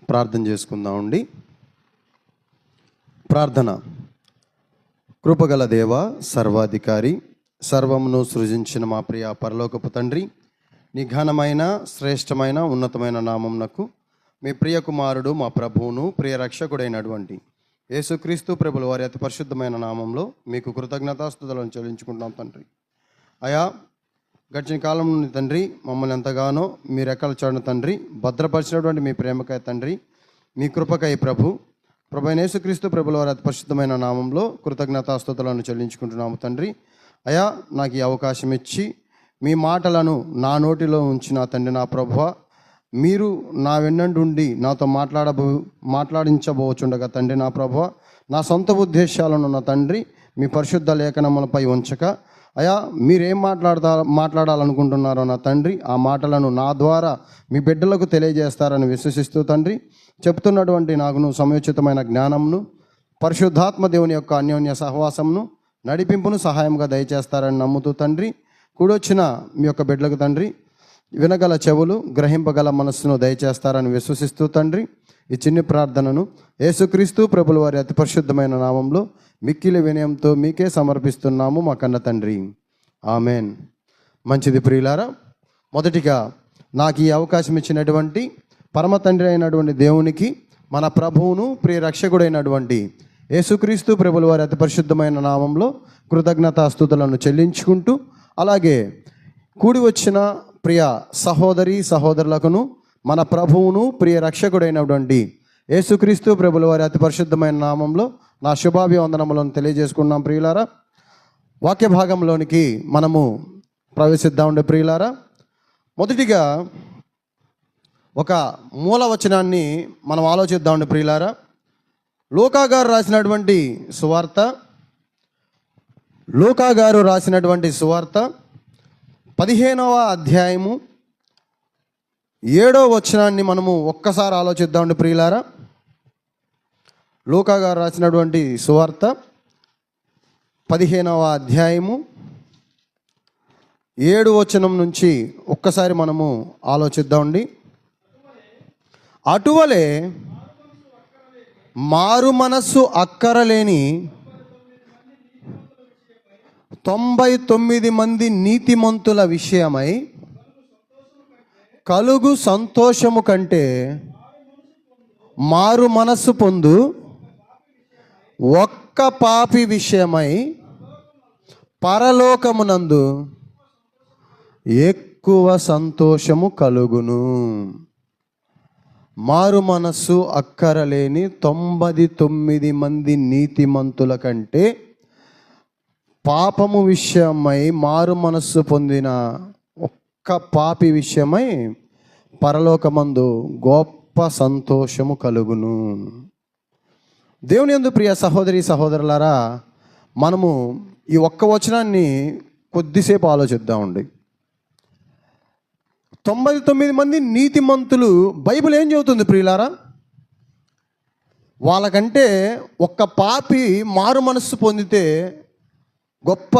ప్రార్థన చేసుకుందామండి. ప్రార్థన. కృపగల దేవ, సర్వాధికారి, సర్వమును సృజించిన మా ప్రియ పరలోకపు తండ్రి, నీ ఘనమైన శ్రేష్టమైన ఉన్నతమైన నామమునకు మీ ప్రియ కుమారుడు మా ప్రభువును ప్రియ రక్షకుడైనటువంటి యేసుక్రీస్తు ప్రభుల వారి అతి పరిశుద్ధమైన నామంలో మీకు కృతజ్ఞతాస్తుతులను చెల్లించుకుంటున్నాం తండ్రి. అయా, గడిచిన కాలం నుండి తండ్రి మమ్మల్ని ఎంతగానో మీ రెక్కల చాటున తండ్రి భద్రపరిచినటువంటి మీ ప్రేమకై తండ్రి, మీ కృపకై ప్రభు యేసుక్రీస్తు ప్రభుల వారి అతి పరిశుద్ధమైన నామంలో కృతజ్ఞతాస్తుతులను చెల్లించుకుంటున్నాము తండ్రి. అయా, నాకు ఈ అవకాశం ఇచ్చి మీ మాటలను నా నోటిలో ఉంచిన తండ్రి నా ప్రభువ, మీరు నా వెన్నండుండి నాతో మాట్లాడించబోచుండగా తండ్రి నా ప్రభువ, నా సొంత ఉద్దేశాలను నా తండ్రి మీ పరిశుద్ధ లేఖనములపై ఉంచక, అయా మీరేం మాట్లాడాలనుకుంటున్నారో నా తండ్రి ఆ మాటలను నా ద్వారా మీ బిడ్డలకు తెలియజేస్తారని విశ్వసిస్తూ తండ్రి, చెప్తున్నటువంటి నాకును సమయోచితమైన జ్ఞానంను, పరిశుద్ధాత్మ దేవుని యొక్క అన్యోన్య సహవాసంను, నడిపింపును సహాయంగా దయచేస్తారని నమ్ముతూ తండ్రి, కూడొచ్చిన మీ యొక్క బిడ్డలకు తండ్రి వినగల చెవులు, గ్రహింపగల మనస్సును దయచేస్తారని విశ్వసిస్తూ తండ్రి, ఈ చిన్ని ప్రార్థనను యేసుక్రీస్తు ప్రభుల వారి అతి పరిశుద్ధమైన నామంలో మిక్కిలి వినయంతో మీకే సమర్పిస్తున్నాము మా కన్న తండ్రి, ఆమెన్. మంచిది ప్రియులారా, మొదటిగా నాకు ఈ అవకాశం ఇచ్చినటువంటి పరమ తండ్రి అయినటువంటి దేవునికి, మన ప్రభువును ప్రియ రక్షకుడైనటువంటి యేసుక్రీస్తు ప్రభుల వారి అతి పరిశుద్ధమైన నామంలో కృతజ్ఞతాస్తుతులను చెల్లించుకుంటూ, అలాగే కూడి వచ్చిన ప్రియ సహోదరి సహోదరులకును మన ప్రభువును ప్రియ రక్షకుడైనటువంటి యేసుక్రీస్తు ప్రభుల వారి అతి పరిశుద్ధమైన నామంలో నా శుభాభివందనములను తెలియజేసుకున్నాం. ప్రియులారా, వాక్య భాగంలోనికి మనము ప్రవేశిద్దామండి. ప్రియులారా, మొదటిగా ఒక మూల వచనాన్ని మనం ఆలోచిద్దామండి. ప్రియులారా, లూకా గారు రాసినటువంటి సువార్త 15వ అధ్యాయము 7వ వచనాన్ని మనము ఒక్కసారి ఆలోచిద్దామండి. ప్రియులారా, లూకా గారు రాసినటువంటి సువార్త 15వ అధ్యాయము 7వ వచనం నుంచి ఒక్కసారి మనము ఆలోచిద్దామండి. అటువలే మారు మనస్సు అక్కరలేని 99 మంది నీతిమంతుల విషయమై కలుగు సంతోషము కంటే మారు మనస్సు పొందు ఒక్క పాపి విషయమై పరలోకమునందు ఎక్కువ సంతోషము కలుగును. మారు మనస్సు అక్కరలేని 99 మంది నీతిమంతుల కంటే పాపము విషయమై మారు మనస్సు పొందిన ఒక్క పాపి విషయమై పరలోకమందు గొప్ప సంతోషము కలుగును. దేవుని యందు ప్రియ సహోదరి సహోదరులారా, మనము ఈ ఒక్క వచనాన్ని కొద్దిసేపు ఆలోచిద్దామండి. 99 మంది నీతిమంతులు, బైబిల్ ఏం చెబుతుంది ప్రియులారా? వాళ్ళకంటే ఒక్క పాపి మారు మనస్సు పొందితే గొప్ప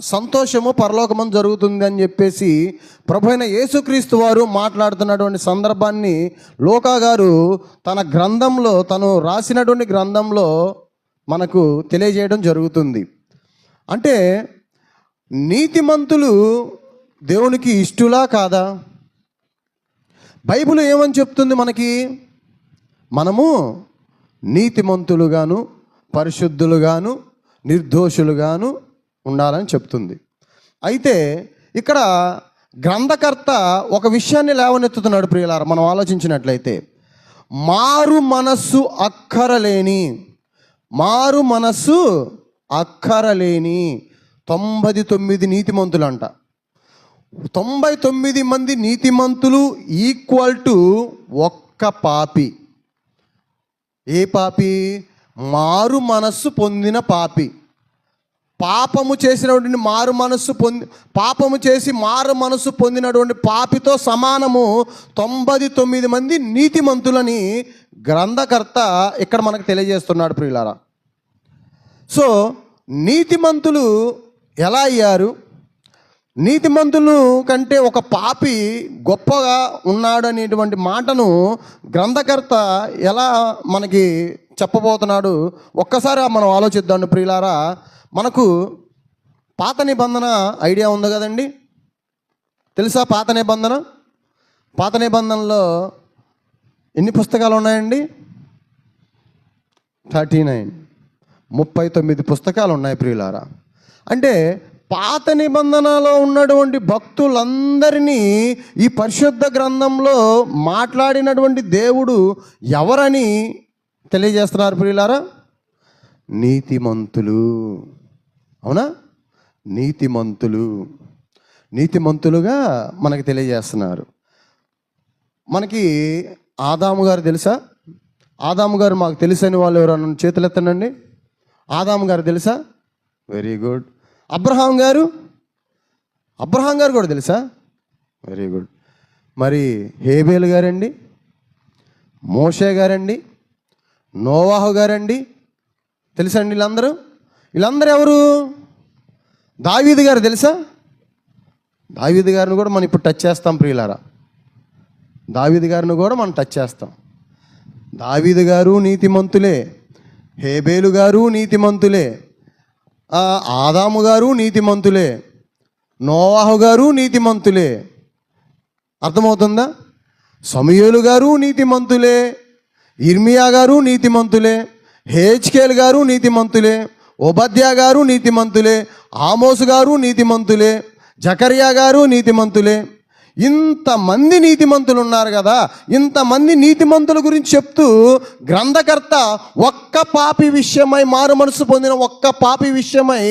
సంతోషము పరలోకమందు జరుగుతుంది అని చెప్పేసి ప్రభు అయిన యేసుక్రీస్తు వారు మాట్లాడుతున్నటువంటి సందర్భాన్ని లూకా గారు తన గ్రంథంలో, తను రాసినటువంటి గ్రంథంలో మనకు తెలియజేయడం జరుగుతుంది. అంటే నీతిమంతులు దేవునికి ఇష్టులా కాదా? బైబిల్ ఏమని చెప్తుంది మనకి? మనము నీతిమంతులుగాను పరిశుద్ధులుగాను నిర్దోషులుగాను ఉండాలని చెప్తుంది. అయితే ఇక్కడ గ్రంథకర్త ఒక విషయాన్ని లేవనెత్తుతున్నాడు ప్రియులారా. మనం ఆలోచించినట్లయితే మారు మనస్సు అక్కరలేని 99 నీతిమంతులు అంట. 99 మంది నీతిమంతులు ఈక్వల్ టు ఒక్క పాపి. ఏ పాపి? మారు మనస్సు పొందిన పాపి. పాపము చేసినటువంటి పాపము చేసి మారు మనస్సు పొందినటువంటి పాపితో సమానము 99 మంది నీతిమంతులని గ్రంథకర్త ఇక్కడ మనకు తెలియజేస్తున్నాడు ప్రియులారా. సో నీతిమంతులు ఎలా అయ్యారు? నీతిమంతులు కంటే ఒక పాపి గొప్పగా ఉన్నాడు అనేటువంటి మాటను గ్రంథకర్త ఎలా మనకి చెప్పబోతున్నాడు ఒక్కసారి మనం ఆలోచిద్దాం ప్రియులారా. మనకు పాత నిబంధన ఐడియా ఉంది కదండి, తెలుసా? పాత నిబంధనలో ఎన్ని పుస్తకాలు ఉన్నాయండి? 39 పుస్తకాలు ఉన్నాయి ప్రియులారా. అంటే పాత నిబంధనలో ఉన్నటువంటి భక్తులందరినీ ఈ పరిశుద్ధ గ్రంథంలో మాట్లాడినటువంటి దేవుడు ఎవరని తెలియజేస్తున్నారు ప్రియులారా? నీతిమంతులు. అవునా? నీతిమంతులుగా మనకి తెలియజేస్తున్నారు. మనకి ఆదాము గారు తెలుసా? ఆదాము గారు మాకు తెలుసని వాళ్ళు ఎవరన్నా చేతులు ఎత్తండి. ఆదాము గారు తెలుసా? Very good. అబ్రహాం గారు కూడా తెలుసా? Very good. మరి హేబేలు గారండి, మోషే గారండి, నోవాహు గారండి, తెలుసండి వీళ్ళందరూ ఎవరు? దావీదు గారు తెలుసా? దావీదు గారిని కూడా మనం ఇప్పుడు టచ్ చేస్తాం ప్రియులారా. దావీదు గారిని కూడా మనం టచ్ చేస్తాం. దావీదు గారు నీతిమంతులే, హేబేలు గారు నీతిమంతులే, ఆదాము గారు నీతిమంతులే, నోవాహు గారు నీతిమంతులే. అర్థమవుతుందా? సమూయేలు గారు నీతిమంతులే, ఇర్మియా గారు నీతిమంతులే, హెజ్కేలు గారు నీతిమంతులే, ఓబద్యా గారు నీతిమంతులే, ఆమోసు గారు నీతిమంతులే, జకర్యా గారు నీతిమంతులే. ఇంతమంది నీతిమంతులు ఉన్నారు కదా. ఇంతమంది నీతిమంతుల గురించి చెప్తూ గ్రంథకర్త ఒక్క పాపి విషయమై, మారు మనసు పొందిన ఒక్క పాపి విషయమై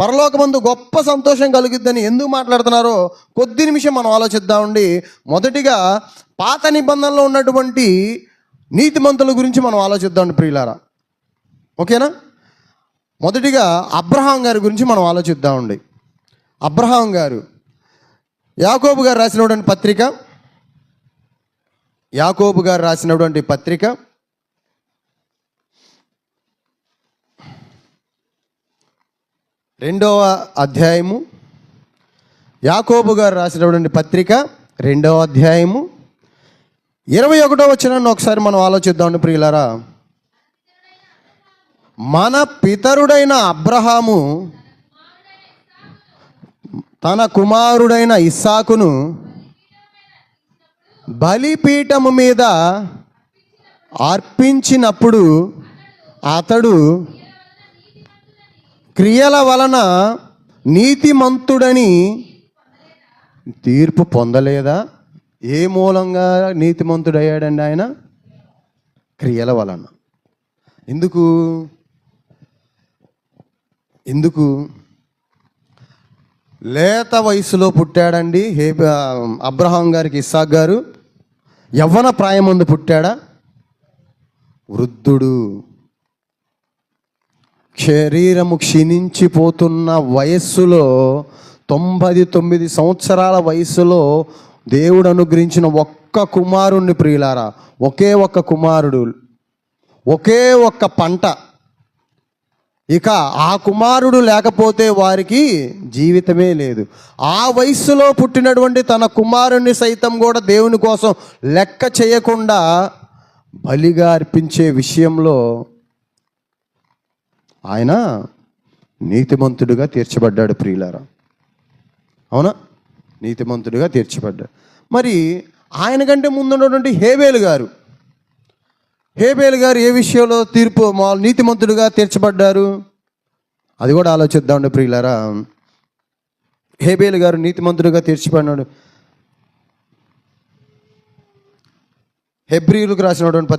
పరలోకమందు గొప్ప సంతోషం కలుగుద్దని ఎందుకు మాట్లాడుతున్నారో కొద్ది నిమిషం మనం ఆలోచిద్దామండి. మొదటిగా పాత నిబంధనలో ఉన్నటువంటి నీతిమంతుల గురించి మనం ఆలోచిద్దామండి ప్రియులారా. ఓకేనా? మొదటిగా అబ్రహాం గారి గురించి మనం ఆలోచిద్దామండి. అబ్రహాం గారు యాకోబు గారు రాసినటువంటి పత్రిక, 2వ అధ్యాయము, యాకోబు గారు రాసినటువంటి పత్రిక 2వ అధ్యాయము 21వ వచనాన్ని ఒకసారి మనం ఆలోచిద్దాం ప్రియులారా. మన పితరుడైన అబ్రహాము తన కుమారుడైన ఇస్సాకును బలిపీఠము మీద అర్పించినప్పుడు అతడు క్రియల వలన నీతిమంతుడని తీర్పు పొందలేదా? ఏ మూలంగా నీతిమంతుడయ్యాడండి ఆయన? క్రియల వలన. ఎందుకు? లేత వయసులో పుట్టాడండి అబ్రహాం గారికి ఇస్సాక్ గారు. యవ్వన ప్రాయమందు పుట్టాడా? వృద్ధుడు, శరీరము క్షీణించిపోతున్న వయస్సులో 99 సంవత్సరాల వయసులో దేవుడు అనుగ్రహించిన ఒక్క కుమారుణ్ణి ప్రియులారా. ఒకే ఒక్క కుమారుడు, ఒకే ఒక్క పంట. ఇక ఆ కుమారుడు లేకపోతే వారికి జీవితమే లేదు. ఆ వయస్సులో పుట్టినటువంటి తన కుమారుణ్ణి సైతం కూడా దేవుని కోసం లెక్క చేయకుండా బలిగా అర్పించే విషయంలో ఆయన నీతిమంతుడిగా తీర్చబడ్డాడు ప్రియులారా. అవునా? నీతిమంతుడిగా తీర్చబడ్డాడు. మరి ఆయన కంటే ముందున్నటువంటి హేబేలు గారు ఏ విషయంలో నీతిమంతుడిగా తీర్చబడ్డారు? అది కూడా ఆలోచిద్దామండి ప్రియులారా. హేబేలు గారు నీతిమంతుడిగా తీర్చబడినాడు. హెబ్రీయులకు రాసినటువంటి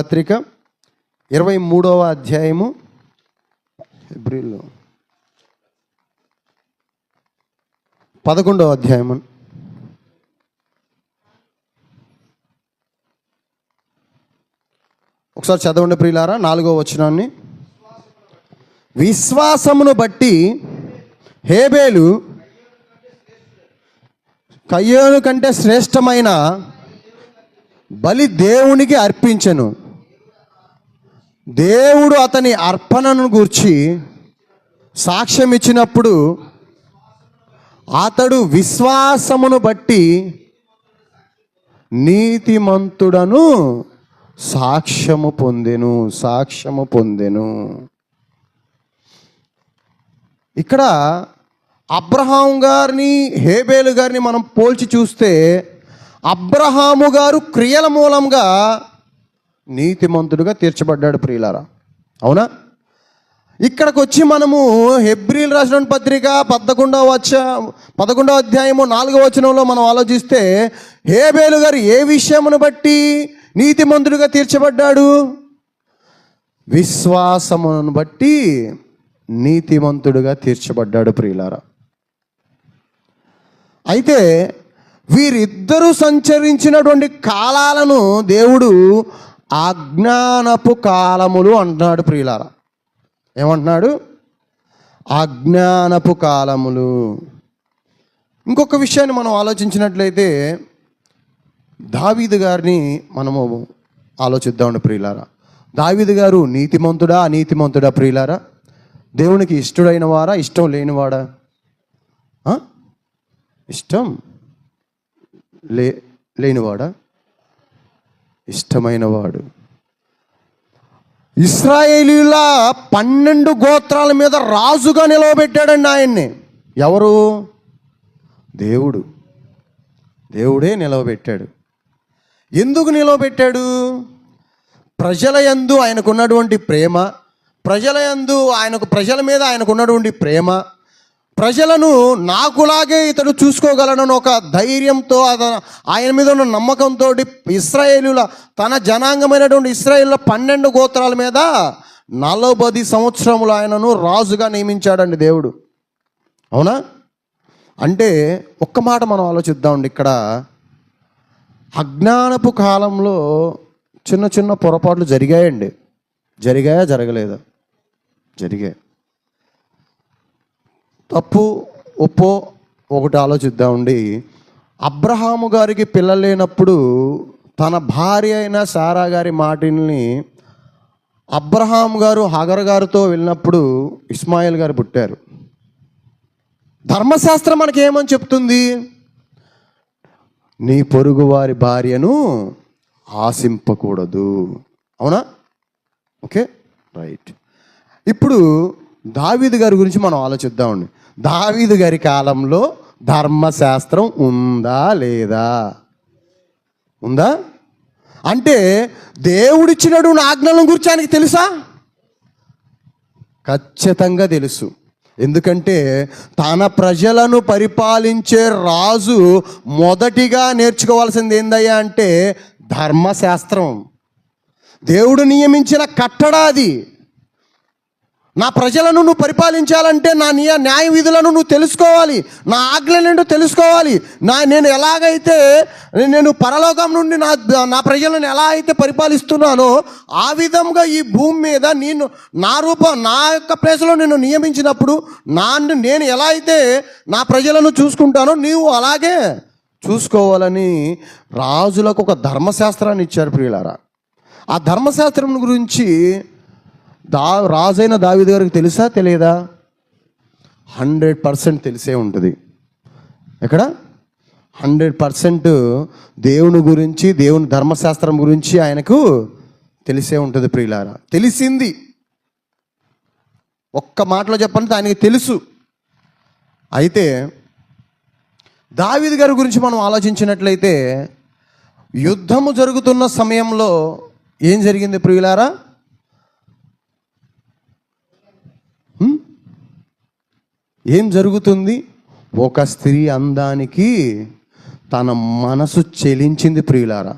పత్రిక 23వ అధ్యాయము, హెబ్రీయులు 11వ అధ్యాయము, ఒకసారి చదవండి ప్రియులారా 4వ వచనాన్ని. విశ్వాసమును బట్టి హేబేలు కయ్యోను కంటే శ్రేష్టమైన బలి దేవునికి అర్పించెను. దేవుడు అతని అర్పణను గూర్చి సాక్ష్యం ఇచ్చినప్పుడు అతడు విశ్వాసమును బట్టి నీతిమంతుడను సాక్ష్యము పొందెను. ఇక్కడ అబ్రహాము గారిని హేబేలు గారిని మనం పోల్చి చూస్తే అబ్రహాము గారు క్రియల మూలంగా నీతిమంతుడుగా తీర్చబడ్డాడు ప్రియులారా. అవునా? ఇక్కడికి వచ్చి మనము హెబ్రీలు రాసిన పత్రిక 11వ అధ్యాయము 4వ వచనంలో మనం ఆలోచిస్తే హేబేలు గారు ఏ విషయమును బట్టి నీతిమంతుడిగా తీర్చబడ్డాడు? విశ్వాసమును బట్టి నీతిమంతుడిగా తీర్చబడ్డాడు ప్రియులారా. అయితే వీరిద్దరూ సంచరించినటువంటి కాలాలను దేవుడు అజ్ఞానపు కాలములు అంటున్నాడు ప్రియులారా. ఏమంటున్నాడు? అజ్ఞానపు కాలములు. ఇంకొక విషయాన్ని మనం ఆలోచించినట్లయితే దావీదు గారిని మనము ఆలోచిద్దామండి ప్రియులారా. దావీదు గారు నీతిమంతుడా అనీతిమంతుడా ప్రియులారా? దేవునికి ఇష్టడైన వారా, ఇష్టం లేనివాడా? ఇష్టం లేనివాడా? ఇష్టమైన వాడు. ఇశ్రాయేలీయుల 12 గోత్రాల మీద రాజుగా నిలవబెట్టాడండి ఆయన్ని. ఎవరు? దేవుడే నిలవబెట్టాడు. ఎందుకు నిలవబెట్టాడు? ప్రజల యందు ఆయనకున్నటువంటి ప్రేమ, ప్రజల మీద ఆయనకున్నటువంటి ప్రేమ, ప్రజలను నాకులాగే ఇతడు చూసుకోగలనని ఒక ధైర్యంతో, ఆయన మీద ఉన్న నమ్మకంతో ఇశ్రాయేలుల తన జనాంగమైనటువంటి ఇశ్రాయేలుల 12 గోత్రాల మీద 40 సంవత్సరములు ఆయనను రాజుగా నియమించాడండి దేవుడు. అవునా? అంటే ఒక్క మాట మనం ఆలోచిద్దామండి. ఇక్కడ అజ్ఞానపు కాలంలో చిన్న చిన్న పొరపాట్లు జరిగాయండి. జరిగాయా జరగలేదా? జరిగాయి. తప్పు ఒప్పో ఒకటి ఆలోచిద్దామండి. అబ్రహాము గారికి పిల్లలు లేనప్పుడు తన భార్య అయిన సారా గారి మాటల్ని అబ్రహాం గారు హాగర్ గారితో వెళ్ళినప్పుడు ఇస్మాయిల్ గారు పుట్టారు. ధర్మశాస్త్రం మనకి ఏమని చెప్తుంది? నీ పొరుగు వారి భార్యను ఆశింపకూడదు. అవునా? Okay, right. ఇప్పుడు దావీదు గారి గురించి మనం ఆలోచిద్దామండి. దావీదు గారి కాలంలో ధర్మశాస్త్రం ఉందా లేదా? ఉందా? అంటే దేవుడిచ్చినడు ఆజ్ఞల గురించి ఆయనకి తెలుసా? ఖచ్చితంగా తెలుసు. ఎందుకంటే తన ప్రజలను పరిపాలించే రాజు మొదటిగా నేర్చుకోవాల్సింది ఏందయ్యా అంటే ధర్మశాస్త్రం. దేవుడు నియమించిన కట్టడా అది. నా ప్రజలను నువ్వు పరిపాలించాలంటే నా న్యాయ విధులను నువ్వు తెలుసుకోవాలి, నా ఆజ్ఞలను తెలుసుకోవాలి. నేను ఎలాగైతే నేను పరలోకం నుండి నా ప్రజలను ఎలా అయితే పరిపాలిస్తున్నానో ఆ విధంగా ఈ భూమి మీద నా యొక్క ప్లేస్లో నేను నియమించినప్పుడు నేను ఎలా అయితే నా ప్రజలను చూసుకుంటానో నీవు అలాగే చూసుకోవాలని రాజులకు ఒక ధర్మశాస్త్రాన్ని ఇచ్చారు ప్రియులారా. ఆ ధర్మశాస్త్రం గురించి రాజైన దావీదు గారికి తెలుసా తెలియదా? 100% తెలిసే ఉంటుంది. ఎక్కడ 100% దేవుని గురించి, దేవుని ధర్మశాస్త్రం గురించి ఆయనకు తెలిసే ఉంటుంది ప్రియులారా. తెలిసింది ఒక్క మాటలో చెప్పండి, ఆయనకి తెలుసు. అయితే దావీదు గారి గురించి మనం ఆలోచించినట్లయితే యుద్ధము జరుగుతున్న సమయంలో ఏం జరిగింది ప్రియులారా? ఏం జరుగుతుంది? ఒక స్త్రీ అందానికి తన మనసు చెలించింది ప్రియులారా.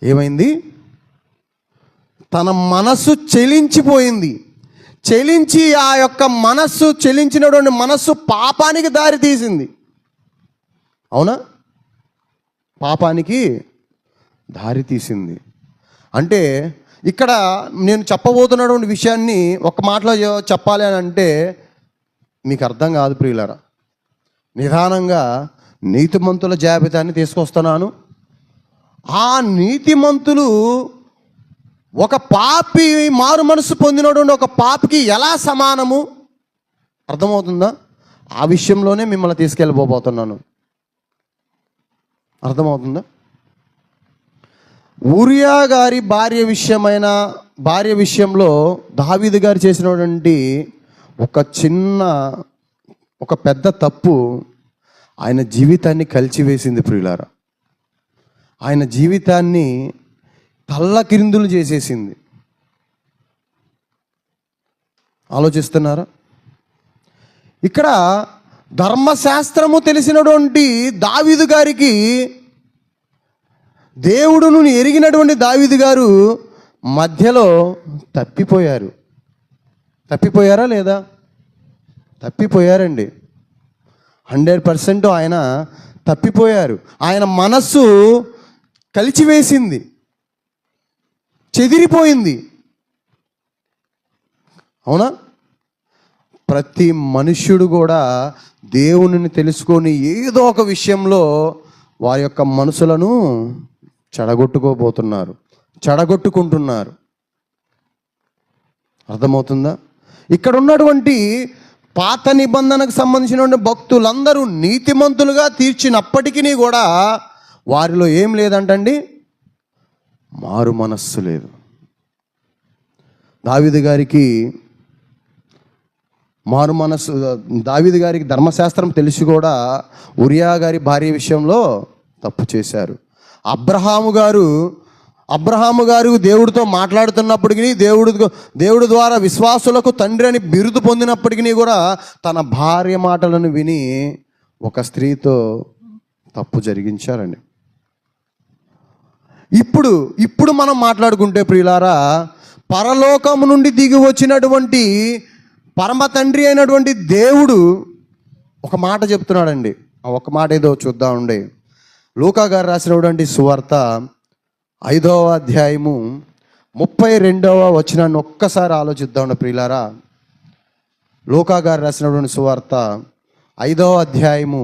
ఏమైంది? తన మనసు చెలించిపోయింది. చెలించి ఆ యొక్క మనస్సు చెలించినటువంటి మనస్సు పాపానికి దారి తీసింది. అవునా? పాపానికి దారి తీసింది. అంటే ఇక్కడ నేను చెప్పబోతున్నటువంటి విషయాన్ని ఒక మాటలో చెప్పాలి అని అంటే మీకు అర్థం కాదు ప్రియులారా. నిదానంగా నీతిమంతుల జాబితాని తీసుకొస్తున్నాను. ఆ నీతిమంతులు ఒక పాపి, మారు మనసు పొందినటువంటి ఒక పాపికి ఎలా సమానము, అర్థమవుతుందా? ఆ విషయంలోనే మిమ్మల్ని తీసుకెళ్ళిపోతున్నాను. అర్థమవుతుందా? ఊరియా గారి భార్య విషయంలో దావీదు గారు చేసినటువంటి ఒక పెద్ద తప్పు ఆయన జీవితాన్ని కలిచివేసింది ప్రియులారా. ఆయన జీవితాన్ని తల్లకిందులు చేసేసింది. ఆలోచిస్తున్నారా? ఇక్కడ ధర్మశాస్త్రము తెలిసినటువంటి దావీదు గారికి, దేవుడును ఎరిగినటువంటి దావీదు గారు మధ్యలో తప్పిపోయారా లేదా? తప్పిపోయారండి. 100% ఆయన తప్పిపోయారు. ఆయన మనస్సు కలిచివేసింది, చెదిరిపోయింది. అవునా? ప్రతి మనుష్యుడు కూడా దేవునిని తెలుసుకొని ఏదో ఒక విషయంలో వారి యొక్క మనసులను చెడగొట్టుకుంటున్నారు. అర్థమవుతుందా? ఇక్కడ ఉన్నటువంటి పాత నిబంధనకు సంబంధించిన భక్తులందరూ నీతిమంతులుగా తీర్చినప్పటికీ కూడా వారిలో ఏం లేదంటండి, మారు మనస్సు లేదు. దావీదు గారికి ధర్మశాస్త్రం తెలిసి కూడా ఉరియా గారి భార్య విషయంలో తప్పు చేశారు. అబ్రహాము గారు దేవుడితో మాట్లాడుతున్నప్పటికీ, దేవుడి ద్వారా విశ్వాసులకు తండ్రి అని బిరుదు పొందినప్పటికీ కూడా తన భార్య మాటలను విని ఒక స్త్రీతో తప్పు జరిగించారండి. ఇప్పుడు మనం మాట్లాడుకుంటే ప్రియులారా, పరలోకము నుండి దిగి వచ్చినటువంటి పరమ తండ్రి అయినటువంటి దేవుడు ఒక మాట చెప్తున్నాడండి. ఆ ఒక మాట ఏదో చూద్దామండి. లూకా గారు రాసినటువంటి సువార్త 5వ అధ్యాయము 32వ వచనాన్ని ఒక్కసారి ఆలోచిద్దామండి ప్రియులారా. లూకా గారు రాసినటువంటి సువార్త 5వ అధ్యాయము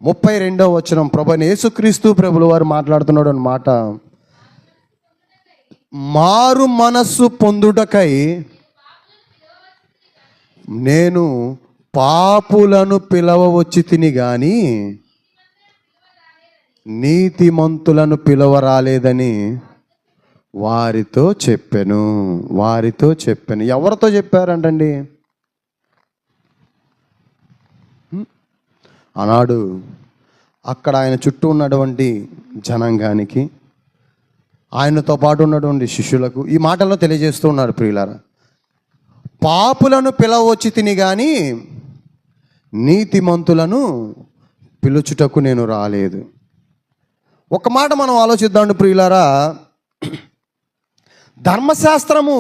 32వ వచనం. ప్రభువైన యేసుక్రీస్తు ప్రభుల వారు మాట్లాడుతున్నాడు అన్నమాట. మారు మనస్సు పొందుటకై నేను పాపులను పిలవవచ్చి తిని గాని నీతిమంతులను పిలవరాలేదని వారితో చెప్పాను. ఎవరితో చెప్పారంటండి? ఆనాడు అక్కడ ఆయన చుట్టూ ఉన్నటువంటి జనాంగానికి, ఆయనతో పాటు ఉన్నటువంటి శిష్యులకు ఈ మాటల్లో తెలియజేస్తూ ఉన్నారు ప్రియులారా. పాపులను పిలవచ్చి తిని గాని నీతిమంతులను పిలుచుటకు నేను రాలేదు. ఒక మాట మనం ఆలోచిద్దాం ప్రియులారా. ధర్మశాస్త్రము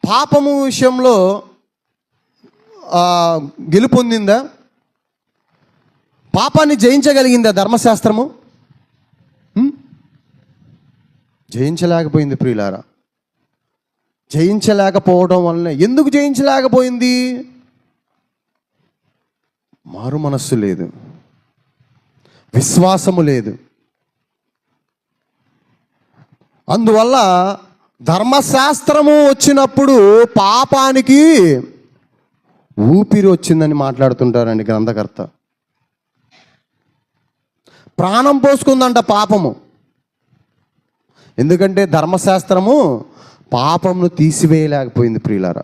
పాపము విషయంలో గెలుపొందిందా? పాపాన్ని జయించగలిగిందా ధర్మశాస్త్రము? జయించలేకపోయింది ప్రియులారా. జయించలేకపోవడం వలన, ఎందుకు జయించలేకపోయింది? మారు మనస్సు లేదు, విశ్వాసము లేదు. అందువల్ల ధర్మశాస్త్రము వచ్చినప్పుడు పాపానికి ఊపిరి వచ్చిందని మాట్లాడుతుంటారండి గ్రంథకర్త. ప్రాణం పోసుకుందంట పాపము. ఎందుకంటే ధర్మశాస్త్రము పాపమును తీసివేయలేకపోయింది ప్రియులారా.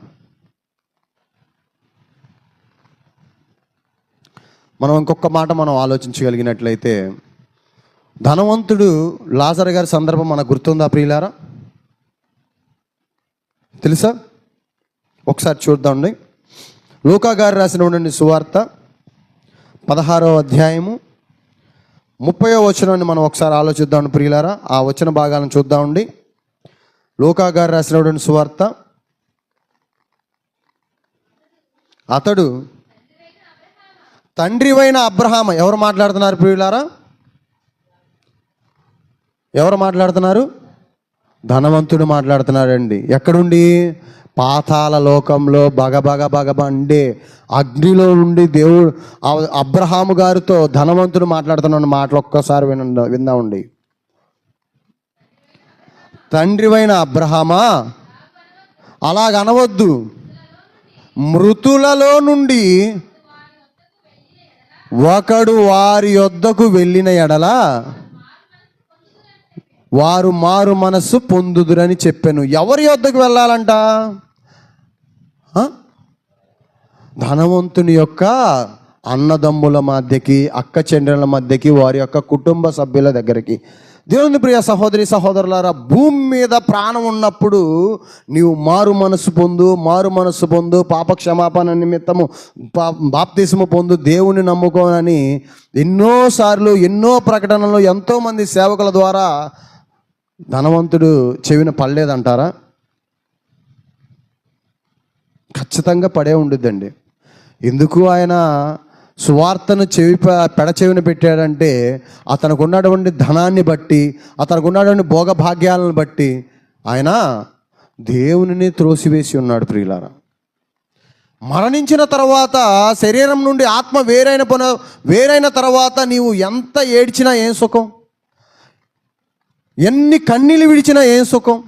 మనం ఇంకొక మాట మనం ఆలోచించగలిగినట్లయితే, ధనవంతుడు లాజరు గారి సందర్భం మనకు గుర్తుందా ప్రియులారా? తెలుసా? ఒకసారి చూద్దామండి. లూకా గారు రాసిన సువార్త 16వ అధ్యాయము 30వ వచనాన్ని మనం ఒకసారి ఆలోచిద్దాం ప్రియులారా. ఆ వచన భాగాలను చూద్దామండి. లూకా గారు రాసినటువంటి సువార్త. అతడు తండ్రివైన అబ్రహాము. ఎవరు మాట్లాడుతున్నారు ప్రియులారా? ఎవరు మాట్లాడుతున్నారు? ధనవంతుడు మాట్లాడుతున్నాడండి. ఎక్కడుండి? పాతాళ లోకంలో బగబగ అంటే అగ్నిలో నుండి దేవుడు అబ్రహాము గారితో ధనవంతుడు మాట్లాడుతున్న మాటలు ఒక్కసారి విందామండి. తండ్రివైన అబ్రహామా, అలాగనవద్దు, మృతులలో నుండి ఒకడు వారి యొద్దకు వెళ్ళిన ఎడల వారు మారు మనస్సు పొందుదురని చెప్పాను. ఎవరి యొద్దకు వెళ్ళాలంట? ధనవంతుని యొక్క అన్నదమ్ముల మధ్యకి, అక్క చెల్లెళ్ళ మధ్యకి, వారి యొక్క కుటుంబ సభ్యుల దగ్గరికి. దేవుని ప్రియ సహోదరి సహోదరులారా, భూమి మీద ప్రాణం ఉన్నప్పుడు నీవు మారు మనస్సు పొందు, పాప క్షమాపణ నిమిత్తము బాప్తిసము పొందు, దేవుని నమ్ముకోనని ఎన్నోసార్లు ఎన్నో ప్రకటనలు ఎంతోమంది సేవకుల ద్వారా ధనవంతుడు చెవిన పడలేదంటారా? ఖచ్చితంగా పడే ఉండిద్దండి. ఎందుకు ఆయన సువార్తను పెడచెవిన పెట్టాడంటే అతనికి ఉన్నటువంటి ధనాన్ని బట్టి, అతనికి ఉన్నటువంటి భోగభాగ్యాలను బట్టి ఆయన దేవునిని త్రోసివేసి ఉన్నాడు. ప్రియులారా, మరణించిన తర్వాత శరీరం నుండి ఆత్మ వేరైన తర్వాత నీవు ఎంత ఏడ్చినా ఏం సుఖం, ఎన్ని కన్నీళ్ళు విడిచినా ఏం సుఖం,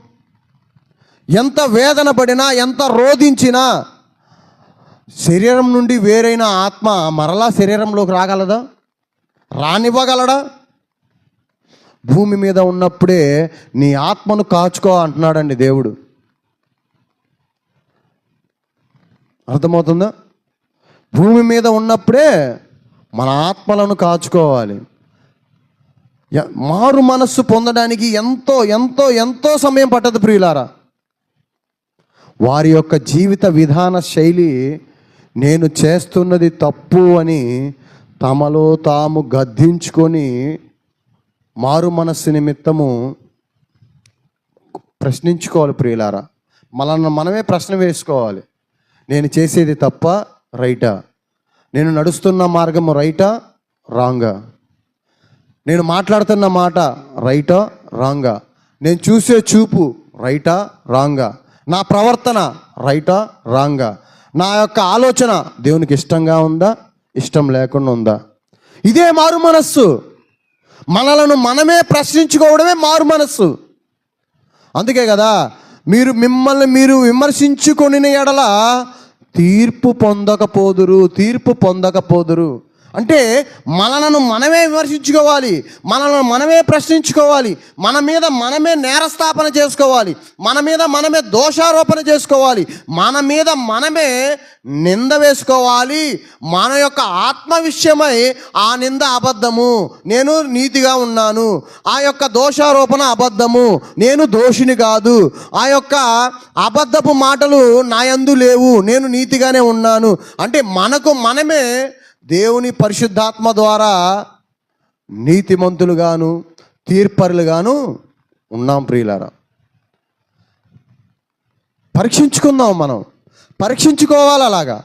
ఎంత వేదన పడినా, ఎంత రోధించినా శరీరం నుండి వేరైన ఆత్మ మరలా శరీరంలోకి రాగలదా? రానివ్వగలడా? భూమి మీద ఉన్నప్పుడే నీ ఆత్మను కాచుకో అంటున్నాడండి దేవుడు. అర్థమవుతుందా? భూమి మీద ఉన్నప్పుడే మన ఆత్మలను కాచుకోవాలి. మారు మనస్సు పొందడానికి ఎంతో ఎంతో ఎంతో సమయం పట్టదు ప్రియులారా. వారి యొక్క జీవిత విధాన శైలి నేను చేస్తున్నది తప్పు అని తమలో తాము గద్దించుకొని మారు మనస్సు నిమిత్తము ప్రశ్నించుకోవాలి ప్రియులారా. మనమే ప్రశ్న వేసుకోవాలి. నేను చేసేది తప్ప రైటా? నేను నడుస్తున్న మార్గము రైటా రాంగా? నేను మాట్లాడుతున్న మాట రైటా రాంగా? నేను చూసే చూపు రైటా రాంగా? నా ప్రవర్తన రైటా రాంగా? నా యొక్క ఆలోచన దేవునికి ఇష్టంగా ఉందా, ఇష్టం లేకుండా ఉందా? ఇదే మారు మనస్సు. మనలను మనమే ప్రశ్నించుకోవడమే మారు మనస్సు. అందుకే కదా మిమ్మల్ని మీరు విమర్శించుకొని ఎడల తీర్పు పొందకపోదురు. అంటే మనలను మనమే విమర్శించుకోవాలి, మనల్ని మనమే ప్రశ్నించుకోవాలి, మన మీద మనమే నేరస్థాపన చేసుకోవాలి, మన మీద మనమే దోషారోపణ చేసుకోవాలి, మన మీద మనమే నింద వేసుకోవాలి. మన యొక్క ఆత్మ విషయమై ఆ నింద అబద్ధము, నేను నీతిగా ఉన్నాను, ఆ యొక్క దోషారోపణ అబద్ధము, నేను దోషిని కాదు, ఆ యొక్క అబద్ధపు మాటలు నా యందు లేవు, నేను నీతిగానే ఉన్నాను అంటే మనకు మనమే దేవుని పరిశుద్ధాత్మ ద్వారా నీతిమంతులుగాను తీర్పరులుగాను ఉన్నాం. ప్రియులారా, మనం పరీక్షించుకోవాలి. అలాగా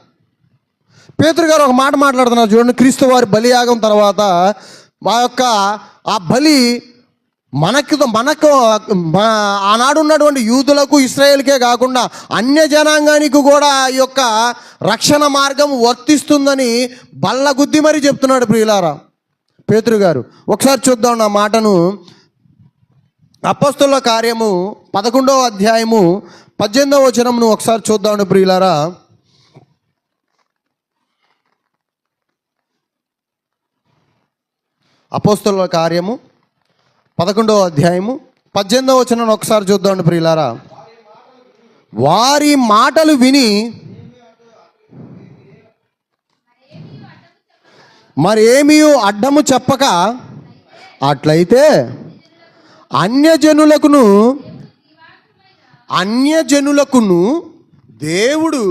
పేతురు గారు ఒక మాట మాట్లాడుతున్నారు చూడండి. క్రీస్తు వారి బలియాగం తర్వాత ఆ బలి మనకు ఆనాడు ఉన్నటువంటి యూదులకు, ఇశ్రాయేలుకే కాకుండా అన్య జనాంగానికి కూడా ఈ యొక్క రక్షణ మార్గం వర్తిస్తుందని బల్లగుద్ది మరీ చెప్తున్నాడు ప్రియులారా పేతురు గారు. ఒకసారి చూద్దాం నా మాటను. అపోస్తలుల కార్యము 11వ అధ్యాయము 18వ వచనమును ఒకసారి చూద్దాం ప్రియులారా. అపోస్తలుల కార్యము 11వ అధ్యాయము 18వ వచనం ఒకసారి చూద్దాం ప్రియులారా. వారి మాటలు విని మరేమీ అడ్డము చెప్పక అట్లయితే అన్యజనులకును దేవుడు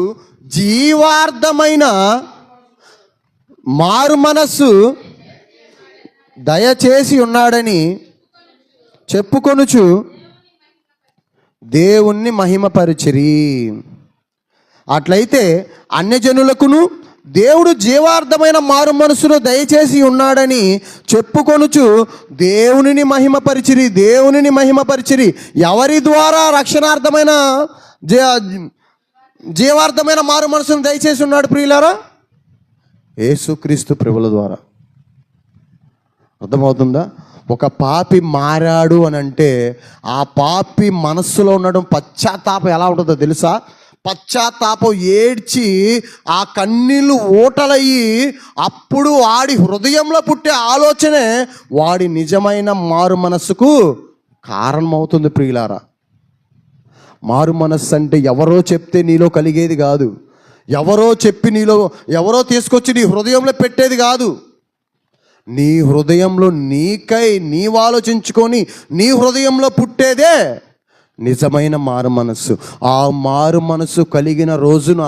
జీవార్థమైన మారు మనస్సు దయచేసి ఉన్నాడని చెప్పుకొనుచు దేవుణ్ణి మహిమపరిచిరి. అట్లయితే అన్యజనులకును దేవుడు జీవార్థమైన మారు మనస్సును దయచేసి ఉన్నాడని చెప్పుకొనుచు దేవునిని మహిమపరిచిరి. ఎవరి ద్వారా రక్షణార్థమైన జీవార్థమైన మారు మనస్సును దయచేసి ఉన్నాడు ప్రియులారా? యేసుక్రీస్తు ప్రభుల ద్వారా. అర్థమవుతుందా? ఒక పాపి మారాడు అని అంటే ఆ పాపి మనస్సులో ఉండడం పశ్చాత్తాపం ఎలా ఉంటుందో తెలుసా? పశ్చాత్తాపం ఏడ్చి ఆ కన్నీళ్ళు ఊటలయ్యి అప్పుడు వాడి హృదయంలో పుట్టే ఆలోచనే వాడి నిజమైన మారు మనస్సుకు కారణమవుతుంది ప్రియులారా. మారు మనస్సు అంటే ఎవరో చెప్తే నీలో కలిగేది కాదు, ఎవరో చెప్పి ఎవరో తీసుకొచ్చి నీ హృదయంలో పెట్టేది కాదు. నీ హృదయంలో నీకై నీవు ఆలోచించుకొని నీ హృదయంలో పుట్టేదే నిజమైన మారు మనస్సు. ఆ మారు మనస్సు కలిగిన రోజున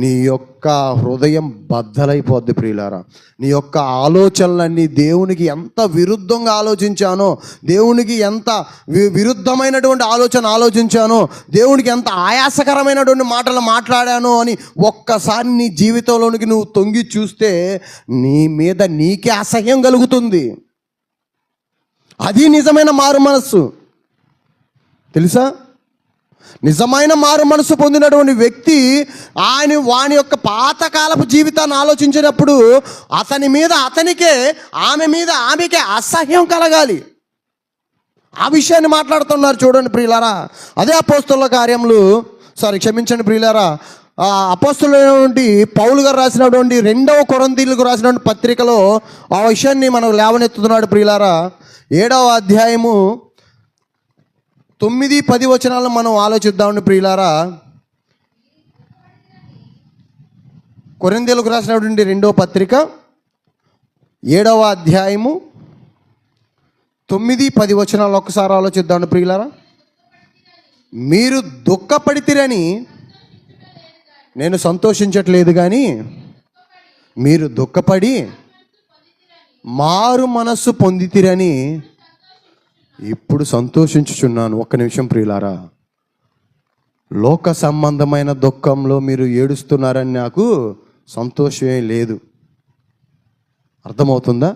నీ యొక్క హృదయం బద్దలైపోద్ది ప్రియులారా. నీ యొక్క ఆలోచనలన్నీ దేవునికి ఎంత విరుద్ధంగా ఆలోచించానో, దేవునికి ఎంత విరుద్ధమైనటువంటి ఆలోచించానో, దేవునికి ఎంత ఆయాసకరమైనటువంటి మాటలు మాట్లాడానో అని ఒక్కసారి నీ జీవితంలోనికి నువ్వు తొంగి చూస్తే నీ మీద నీకే అసహ్యం కలుగుతుంది. అది నిజమైన మారు మనస్సు. తెలుసా, నిజమైన మారు మనసు పొందినటువంటి వ్యక్తి వాని యొక్క పాతకాలపు జీవితాన్ని ఆలోచించినప్పుడు అతని మీద అతనికే, ఆమె మీద ఆమెకే అసహ్యం కలగాలి. ఆ విషయాన్ని మాట్లాడుతున్నారు చూడండి ప్రియులారా. అదే అపోస్తలుల కార్యములు క్షమించండి ప్రియులారా, అపోస్తలులైనటువంటి పౌలు గారు రాసినటువంటి 2వ కొరింథీయులకు రాసినటువంటి పత్రికలో ఆ విషయాన్ని మనం లేవనెత్తుతున్నాడు ప్రియులారా. 7వ అధ్యాయము 9-10 వచనాలను మనం ఆలోచిద్దామండి ప్రియులారా. కొరింథీయులకు రాసినటువంటి 2వ పత్రిక 7వ అధ్యాయము 9-10 వచనాలు ఒక్కసారి ఆలోచిద్దామండి ప్రియులారా. మీరు దుఃఖపడితిరని నేను సంతోషించట్లేదు, కానీ మీరు దుఃఖపడి మారు మనస్సు పొందితిరని ఇప్పుడు సంతోషించుచున్నాను. ఒక్క నిమిషం ప్రియులారా, లోక సంబంధమైన దుఃఖంలో మీరు ఏడుస్తున్నారని నాకు సంతోషమే లేదు. అర్థమవుతుందా?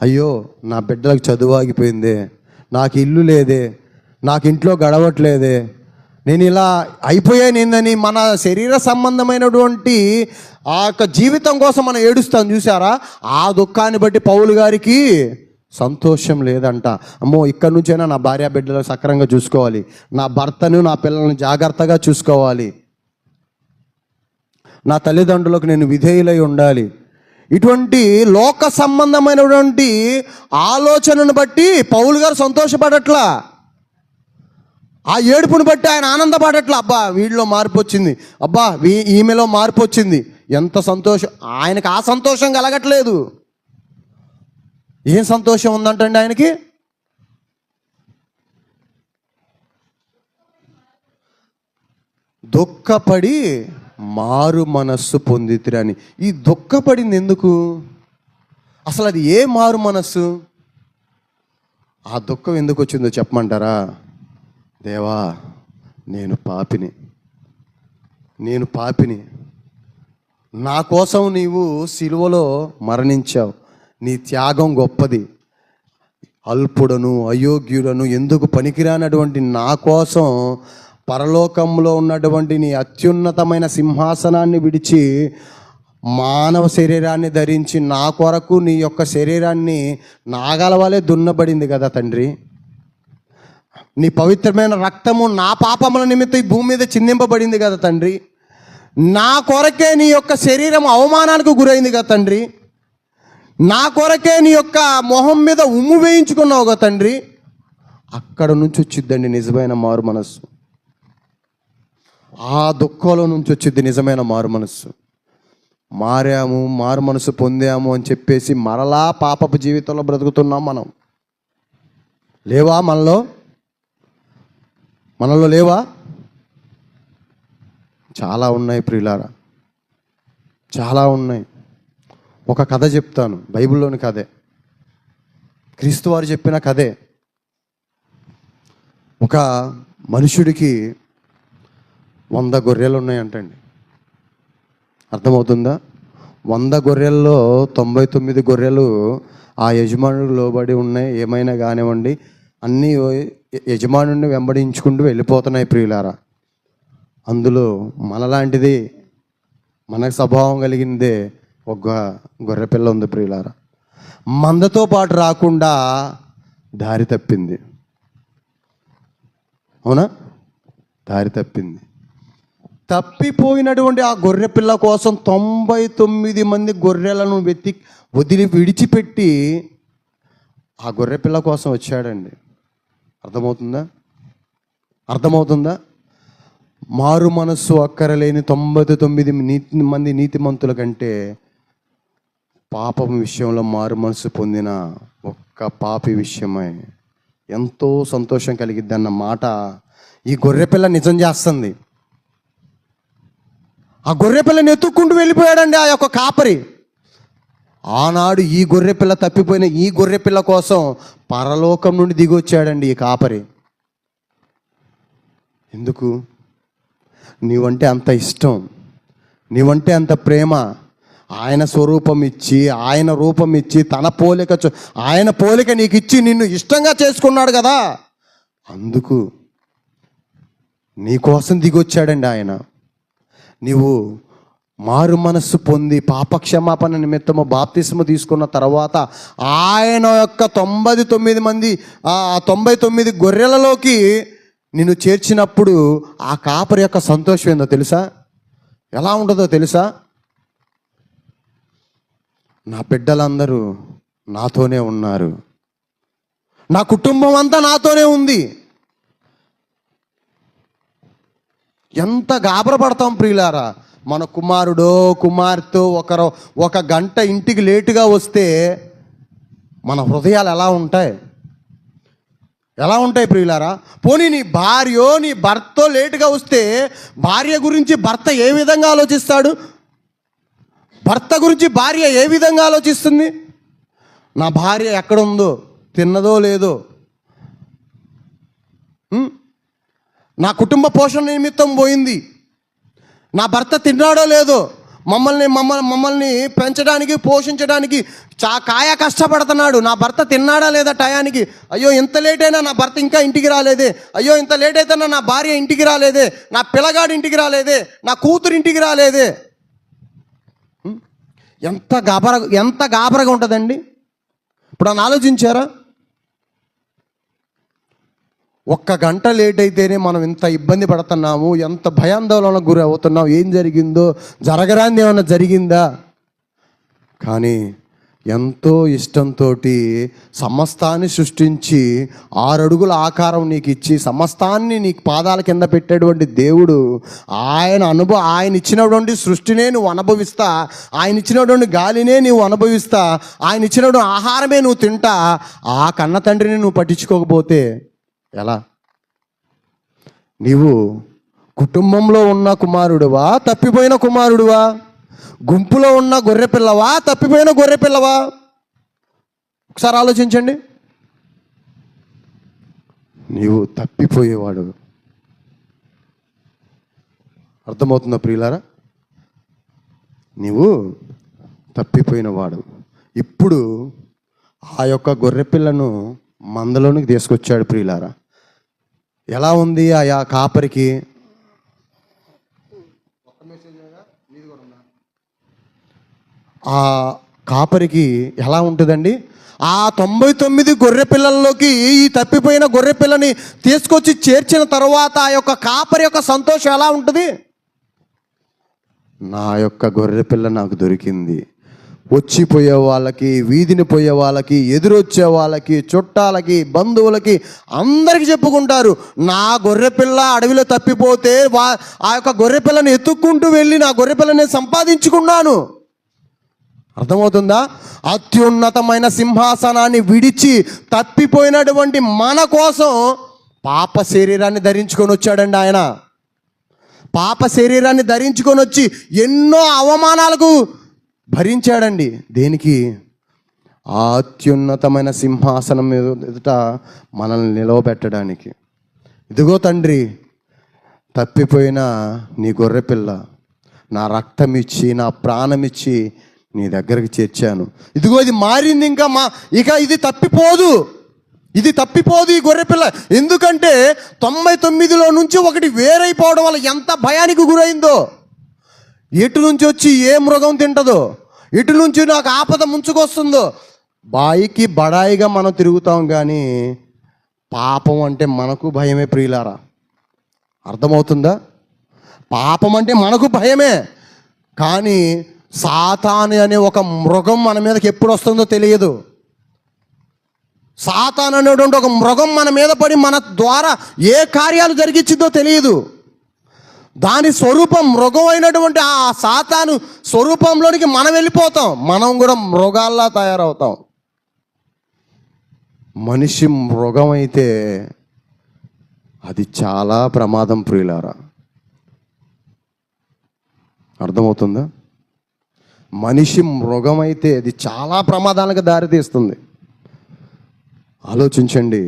అయ్యో నా బిడ్డలకు చదువు ఆగిపోయిందే, నాకు ఇల్లు లేదే, నాకు ఇంట్లో గడవట్లేదే, నేను ఇలా అయిపోయానేందని మన శరీర సంబంధమైనటువంటి ఆ యొక్క జీవితం కోసం మనం ఏడుస్తాం చూసారా, ఆ దుఃఖాన్ని బట్టి పౌలు గారికి సంతోషం లేదంట. అమ్మో, ఇక్కడి నుంచైనా నా భార్య బిడ్డలు సక్రంగా చూసుకోవాలి, నా భర్తను నా పిల్లల్ని జాగ్రత్తగా చూసుకోవాలి, నా తల్లిదండ్రులకు నేను విధేయులై ఉండాలి. ఇటువంటి లోక సంబంధమైనటువంటి ఆలోచనను బట్టి పౌలు గారు సంతోషపడట్లా, ఆ ఏడుపుని బట్టి ఆయన ఆనందపడట్లా. అబ్బా వీడిలో మార్పు వచ్చింది, అబ్బా ఈమెలో మార్పు వచ్చింది, ఎంత సంతోషం. ఆయనకు ఆ సంతోషం కలగట్లేదు. ఏం సంతోషం ఉందంటండి ఆయనకి? దుఃఖపడి మారు మనస్సు పొందితిరని. ఈ దుఃఖపడింది ఎందుకు? అసలు అది ఏ మారు మనస్సు? ఆ దుఃఖం ఎందుకు వచ్చిందో చెప్పమంటారా? దేవా, నేను పాపిని, నా కోసం నీవు సిలువలో మరణించావు, నీ త్యాగం గొప్పది, అల్పుడను అయోగ్యుడను ఎందుకు పనికిరానటువంటి నా కోసం పరలోకంలో ఉన్నటువంటి నీ అత్యున్నతమైన సింహాసనాన్ని విడిచి మానవ శరీరాన్ని ధరించి నా కొరకు నీ యొక్క శరీరాన్ని నాగలవలే దున్నబడింది కదా తండ్రి. నీ పవిత్రమైన రక్తము నా పాపముల నిమిత్తం ఈ భూమి మీద చిందింపబడింది కదా తండ్రి. నా కొరకే నీ యొక్క శరీరం అవమానానికి గురైంది కదా తండ్రి. నా కొరకే నీ యొక్క మొహం మీద ఉమ్ము వేయించుకున్నావు కదా తండ్రి. అక్కడ నుంచి వచ్చిద్దండి నిజమైన మారు మనస్సు. ఆ దుఃఖంలో నుంచి వచ్చింది నిజమైన మారు మనస్సు. మారాము, మారు మనసు పొందాము అని చెప్పేసి మరలా పాపపు జీవితంలో బ్రతుకుతున్నాం మనం. లేవా మనలో లేవా? చాలా ఉన్నాయి ప్రియులారా, చాలా ఉన్నాయి. ఒక కథ చెప్తాను, బైబిల్లోని కథే, క్రీస్తు వారు చెప్పిన కథే. ఒక మనుషుడికి 100 గొర్రెలు ఉన్నాయంటండి. అర్థమవుతుందా? 100 గొర్రెల్లో 99 గొర్రెలు ఆ యజమానుడికి లోబడి ఉన్నాయి. ఏమైనా కానివ్వండి, అన్నీ యజమానుడిని వెంబడించుకుంటూ వెళ్ళిపోతున్నాయి ప్రియులారా. అందులో మనలాంటిది, మనకు స్వభావం కలిగిందే ఒక గొర్రెపిల్ల ఉంది ప్రియులారా. మందతో పాటు రాకుండా దారి తప్పింది. అవునా? దారి తప్పింది. తప్పిపోయినటువంటి ఆ గొర్రె పిల్ల కోసం 99 మంది గొర్రెలను విడిచిపెట్టి ఆ గొర్రె పిల్ల కోసం వచ్చాడండి. అర్థమవుతుందా? మారు మనస్సు అక్కరలేని 99 మంది నీతిమంతుల కంటే పాపం విషయంలో మారు మనసు పొందిన ఒక్క పాపి విషయమై ఎంతో సంతోషం కలిగిద్ది అన్న మాట ఈ గొర్రెపిల్ల నిజం చేస్తుంది. ఆ గొర్రెపిల్లని ఎత్తుక్కుంటూ వెళ్ళిపోయాడండి ఆ యొక్క కాపరి. ఆనాడు ఈ గొర్రెపిల్ల తప్పిపోయిన ఈ గొర్రెపిల్ల కోసం పరలోకం నుండి దిగి వచ్చాడండి ఈ కాపరి. ఎందుకు? నీవంటే అంత ఇష్టం, నీవంటే అంత ప్రేమ. ఆయన స్వరూపం ఇచ్చి, ఆయన రూపం ఇచ్చి, తన పోలిక ఆయన పోలిక నీకు ఇచ్చి నిన్ను ఇష్టంగా చేసుకున్నాడు కదా, అందుకు నీ కోసం దిగొచ్చాడండి ఆయన. నీవు మారు మనస్సు పొంది పాపక్షమాపణ నిమిత్తము బాప్తిస్మ తీసుకున్న తర్వాత ఆయన యొక్క 99 గొర్రెలలోకి నిన్ను చేర్చినప్పుడు ఆ కాపరి యొక్క సంతోషం ఏందో తెలుసా? ఎలా ఉంటుందో తెలుసా? నా బిడ్డలందరూ నాతోనే ఉన్నారు, నా కుటుంబం అంతా నాతోనే ఉంది. ఎంత గాబరపడతాం ప్రియులారా. మన కుమారుడో కుమార్తె ఒక గంట ఇంటికి లేటుగా వస్తే మన హృదయాలు ఎలా ఉంటాయి ప్రియులారా? పోనీ నీ భార్యో నీ భర్తో లేటుగా వస్తే భార్య గురించి భర్త ఏ విధంగా ఆలోచిస్తాడు? భర్త గురించి భార్య ఏ విధంగా ఆలోచిస్తుంది? నా భార్య ఎక్కడుందో, తిన్నదో లేదో, నా కుటుంబ పోషణ నిమిత్తం పోయింది, నా భర్త తిన్నాడో లేదో, మమ్మల్ని పెంచడానికి పోషించడానికి కాయ కష్టపడుతున్నాడు, నా భర్త తిన్నాడా లేదా టయానికి, అయ్యో ఇంత లేట్ అయినా నా భర్త ఇంకా ఇంటికి రాలేదే, అయ్యో ఇంత లేట్ అయితేనా నా భార్య ఇంటికి రాలేదే, నా పిల్లగాడు ఇంటికి రాలేదే, నా కూతురు ఇంటికి రాలేదే. ఎంత గాబరగా ఉంటుందండి. ఇప్పుడు అని ఆలోచించారా? ఒక్క గంట లేట్ అయితేనే మనం ఇంత ఇబ్బంది పడుతున్నాము, ఎంత భయాందోళనకు గురి అవుతున్నాము. ఏం జరిగిందో, జరగరాంది ఏమన్నా జరిగిందా? కానీ ఎంతో ఇష్టంతో సమస్తాన్ని సృష్టించి 6 అడుగుల ఆకారం నీకు ఇచ్చి సమస్తాన్ని నీకు పాదాల కింద పెట్టేటువంటి దేవుడు, ఆయన ఇచ్చినటువంటి సృష్టినే నువ్వు అనుభవిస్తా, ఆయన ఇచ్చినటువంటి గాలినే నువ్వు అనుభవిస్తా, ఆయన ఇచ్చినటువంటి ఆహారమే నువ్వు తింటా, ఆ కన్న తండ్రిని నువ్వు పట్టించుకోకపోతే ఎలా? నీవు కుటుంబంలో ఉన్న కుమారుడువా, తప్పిపోయిన కుమారుడువా? గుంపులో ఉన్న గొర్రెపిల్లవా, తప్పిపోయిన గొర్రెపిల్లవా? ఒకసారి ఆలోచించండి. నీవు తప్పిపోయేవాడు. అర్థమవుతుందా ప్రియులారా? నీవు తప్పిపోయినవాడు. ఇప్పుడు ఆ యొక్క గొర్రెపిల్లను మందలోనికి తీసుకొచ్చాడు ప్రియులారా. ఎలా ఉంది ఆ కాపరికి? ఆ కాపరికి ఎలా ఉంటుందండి? ఆ 99 గొర్రె పిల్లల్లోకి ఈ తప్పిపోయిన గొర్రె పిల్లని తీసుకొచ్చి చేర్చిన తర్వాత ఆ యొక్క కాపరి యొక్క సంతోషం ఎలా ఉంటుంది? నా యొక్క గొర్రె పిల్ల నాకు దొరికింది. వచ్చిపోయే వాళ్ళకి, వీధిని పోయే వాళ్ళకి, ఎదురొచ్చే వాళ్ళకి, చుట్టాలకి, బంధువులకి అందరికీ చెప్పుకుంటారు, నా గొర్రెపిల్ల అడవిలో తప్పిపోతే ఆ యొక్క గొర్రెపిల్లని ఎత్తుక్కుంటూ వెళ్ళి నా గొర్రెపిల్లని సంపాదించుకున్నాను. అర్థమవుతుందా? అత్యున్నతమైన సింహాసనాన్ని విడిచి తప్పిపోయినటువంటి మన కోసం పాప శరీరాన్ని ధరించుకొని వచ్చాడండి ఆయన. పాప శరీరాన్ని ధరించుకొని వచ్చి ఎన్నో అవమానాలకు భరించాడండి. దేనికి? ఆ అత్యున్నతమైన సింహాసనం ఎదుట మనల్ని నిలవబెట్టడానికి. ఇదిగో తండ్రి, తప్పిపోయిన నీ గొర్రెపిల్ల నా రక్తం ఇచ్చి, నా ప్రాణం ఇచ్చి నీ దగ్గరికి చేర్చాను. ఇదిగో ఇది మారింది, ఇక ఇది తప్పిపోదు ఈ గొర్రెపిల్ల. ఎందుకంటే 99లో నుంచి ఒకటి వేరైపోవడం వల్ల ఎంత భయానికి గురైందో. ఎటు నుంచి వచ్చి ఏ మృగం తింటుందో, ఎటు నుంచి నాకు ఆపద ముంచుకొస్తుందో, బాయికి బడాయిగా మనం తిరుగుతాం. కానీ పాపం అంటే మనకు భయమే ప్రియులారా. అర్థమవుతుందా? పాపం అంటే మనకు భయమే, కానీ సాతాను అనే ఒక మృగం మన మీదకి ఎప్పుడు వస్తుందో తెలియదు. సాతాను అనేటువంటి ఒక మృగం మన మీద పడి మన ద్వారా ఏ కార్యాలు జరిగించిందో తెలియదు. దాని స్వరూపం మృగం అయినటువంటి ఆ సాతాను స్వరూపంలోనికి మనం వెళ్ళిపోతాం. మనం కూడా మృగాల్లా తయారవుతాం. మనిషి మృగం అయితే అది చాలా ప్రమాదం ప్రియులారా. అర్థమవుతుందా? మనిషి మృగం అయితే అది చాలా ప్రమాదాలకు దారితీస్తుంది. ఆలోచించండి.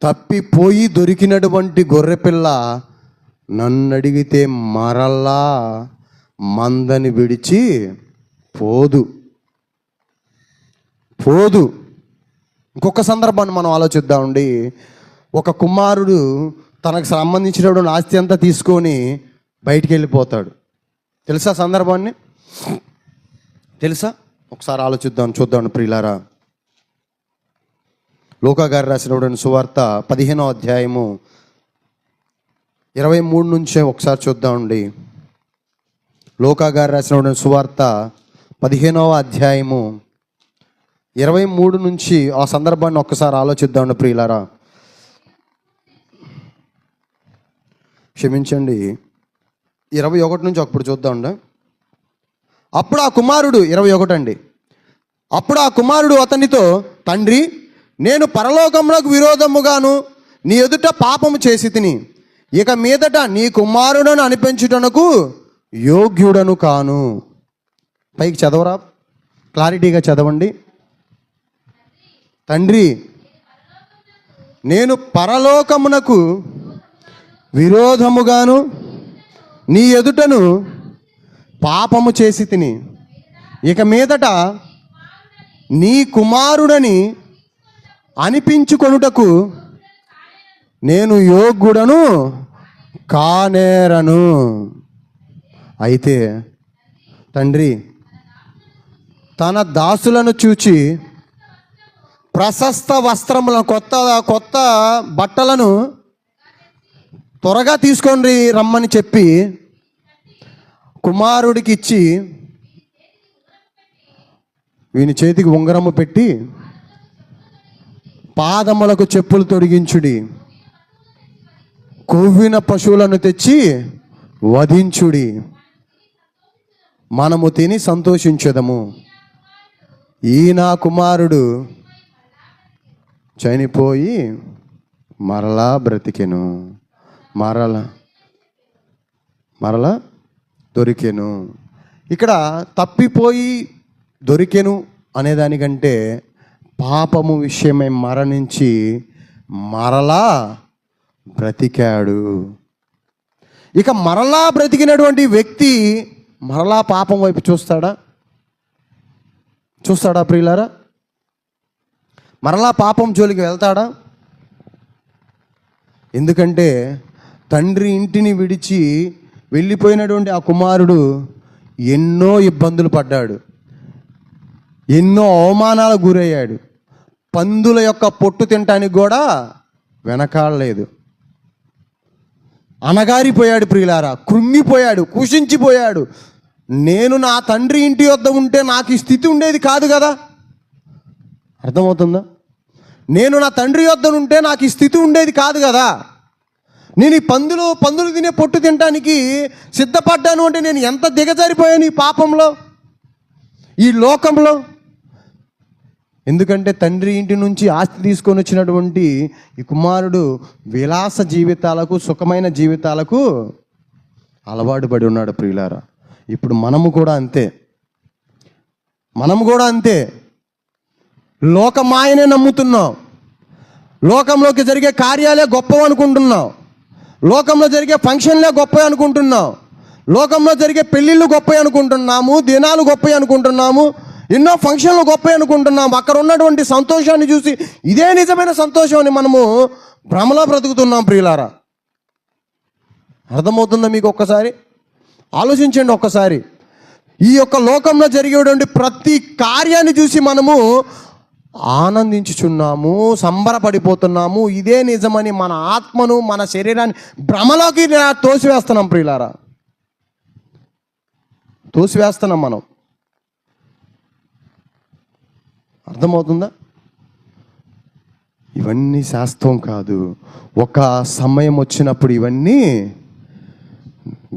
తప్పిపోయి దొరికినటువంటి గొర్రెపిల్ల నన్ను అడిగితే మరలా మందని విడిచి పోదు. ఇంకొక సందర్భాన్ని మనం ఆలోచిద్దామండి. ఒక కుమారుడు తనకు సంబంధించినటువంటి ఆస్తి అంతా తీసుకొని బయటికి వెళ్ళిపోతాడు. తెలుసా సందర్భాన్ని? తెలుసా? ఒకసారి చూద్దాం ప్రియులారా. లూకా గారు రాసినటువంటి సువార్త 15వ అధ్యాయము 23 నుంచే ఒకసారి చూద్దామండి. లూకా గారు రాసినటువంటి సువార్త 15వ అధ్యాయము 23 నుంచి ఆ సందర్భాన్ని ఒక్కసారి ఆలోచిద్దామండి ప్రియులారా. క్షమించండి, 21 నుంచి ఒకప్పుడు చూద్దామండి. అప్పుడు ఆ కుమారుడు 21 అండి. అప్పుడు ఆ కుమారుడు అతనితో, తండ్రి, నేను పరలోకమునకు విరోధముగాను నీ ఎదుట పాపము చేసి తిని, ఇక మీదట నీ కుమారుడను అనిపించుటనకు యోగ్యుడను కాను. పైకి చదవరా, క్లారిటీగా చదవండి. తండ్రి, నేను పరలోకమునకు విరోధముగాను నీ ఎదుటను పాపము చేసి తిని, ఇక మీదట నీ కుమారుడని అనిపించుకొనుటకు నేను యోగ్యుడను కానేరను. అయితే తండ్రి తన దాసులను చూచి ప్రశస్త వస్త్రములను, కొత్త బట్టలను త్వరగా తీసుకొని రమ్మని చెప్పి కుమారుడికి ఇచ్చి, వీని చేతికి ఉంగరము పెట్టి పాదములకు చెప్పులు తొడిగించుడి, కొవ్విన పశువులను తెచ్చి వధించుడి, మనము తిని సంతోషించదము. ఈ నా కుమారుడు చనిపోయి మరలా బ్రతికెను, మరలా దొరికెను. ఇక్కడ తప్పిపోయి దొరికెను అనేదానికంటే పాపము విషయమై మరణించి మరలా బ్రతికాడు. ఇక మరలా బ్రతికినటువంటి వ్యక్తి మరలా పాపం వైపు చూస్తాడా ప్రియులారా? మరలా పాపం జోలికి వెళ్తాడా? ఎందుకంటే తండ్రి ఇంటిని విడిచి వెళ్ళిపోయినటువంటి ఆ కుమారుడు ఎన్నో ఇబ్బందులు పడ్డాడు, ఎన్నో అవమానాలకు గురయ్యాడు. పందుల యొక్క పొట్టు తినటానికి కూడా వెనకాడలేదు. అనగారిపోయాడు ప్రియులారా, కృంగిపోయాడు, కుషించిపోయాడు. నేను నా తండ్రి ఇంటి వద్ద ఉంటే నాకు ఈ స్థితి ఉండేది కాదు కదా. అర్థమవుతుందా? నేను నా తండ్రి వద్ద ఉంటే నాకు ఈ స్థితి ఉండేది కాదు కదా. నేను ఈ పందులు తినే పొట్టు తినటానికి సిద్ధపడ్డాను అంటే నేను ఎంత దిగజారిపోయాను ఈ పాపంలో, ఈ లోకంలో. ఎందుకంటే తండ్రి ఇంటి నుంచి ఆస్తి తీసుకొని వచ్చినటువంటి ఈ కుమారుడు విలాస జీవితాలకు, సుఖమైన జీవితాలకు అలవాటు పడి ఉన్నాడు ప్రియులారా. ఇప్పుడు మనము కూడా అంతే. లోకమాయనే నమ్ముతున్నాం. లోకంలోకి జరిగే కార్యాలే గొప్పవి అనుకుంటున్నాం. లోకంలో జరిగే ఫంక్షన్లే గొప్పవి అనుకుంటున్నాం. లోకంలో జరిగే పెళ్ళిళ్ళు గొప్పవి అనుకుంటున్నాము, దినాలు గొప్పవి అనుకుంటున్నాము, ఎన్నో ఫంక్షన్లు గొప్పవి అనుకుంటున్నాము. అక్కడ ఉన్నటువంటి సంతోషాన్ని చూసి ఇదే నిజమైన సంతోషం అని మనము భ్రమలో బ్రతుకుతున్నాం ప్రియులారా. అర్థమవుతుందా మీకు? ఒక్కసారి ఆలోచించండి. ఒక్కసారి ఈ యొక్క లోకంలో జరిగేటువంటి ప్రతి కార్యాన్ని చూసి మనము ఆనందించుచున్నాము, సంబరపడిపోతున్నాము, ఇదే నిజమని మన ఆత్మను మన శరీరాన్ని భ్రమలోకి తోసివేస్తున్నాం ప్రియులారా. తోసివేస్తున్నాం మనం. అర్థమవుతుందా? ఇవన్నీ శాస్త్రం కాదు. ఒక సమయం వచ్చినప్పుడు ఇవన్నీ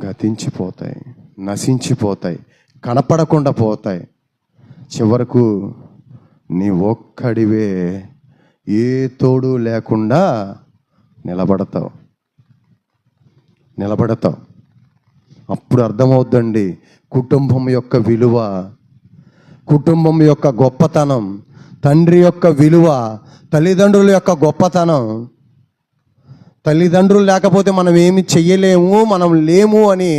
గతించిపోతాయి, నశించిపోతాయి, కనపడకుండా పోతాయి. చివరకు నీ ఒక్కడివే ఏ తోడు లేకుండా నిలబడతావు. అప్పుడు అర్థమవుద్దండి కుటుంబం యొక్క విలువ, కుటుంబం యొక్క గొప్పతనం, తండ్రి యొక్క విలువ, తల్లిదండ్రుల యొక్క గొప్పతనం. తల్లిదండ్రులు లేకపోతే మనం ఏమి చెయ్యలేము, మనం లేము అని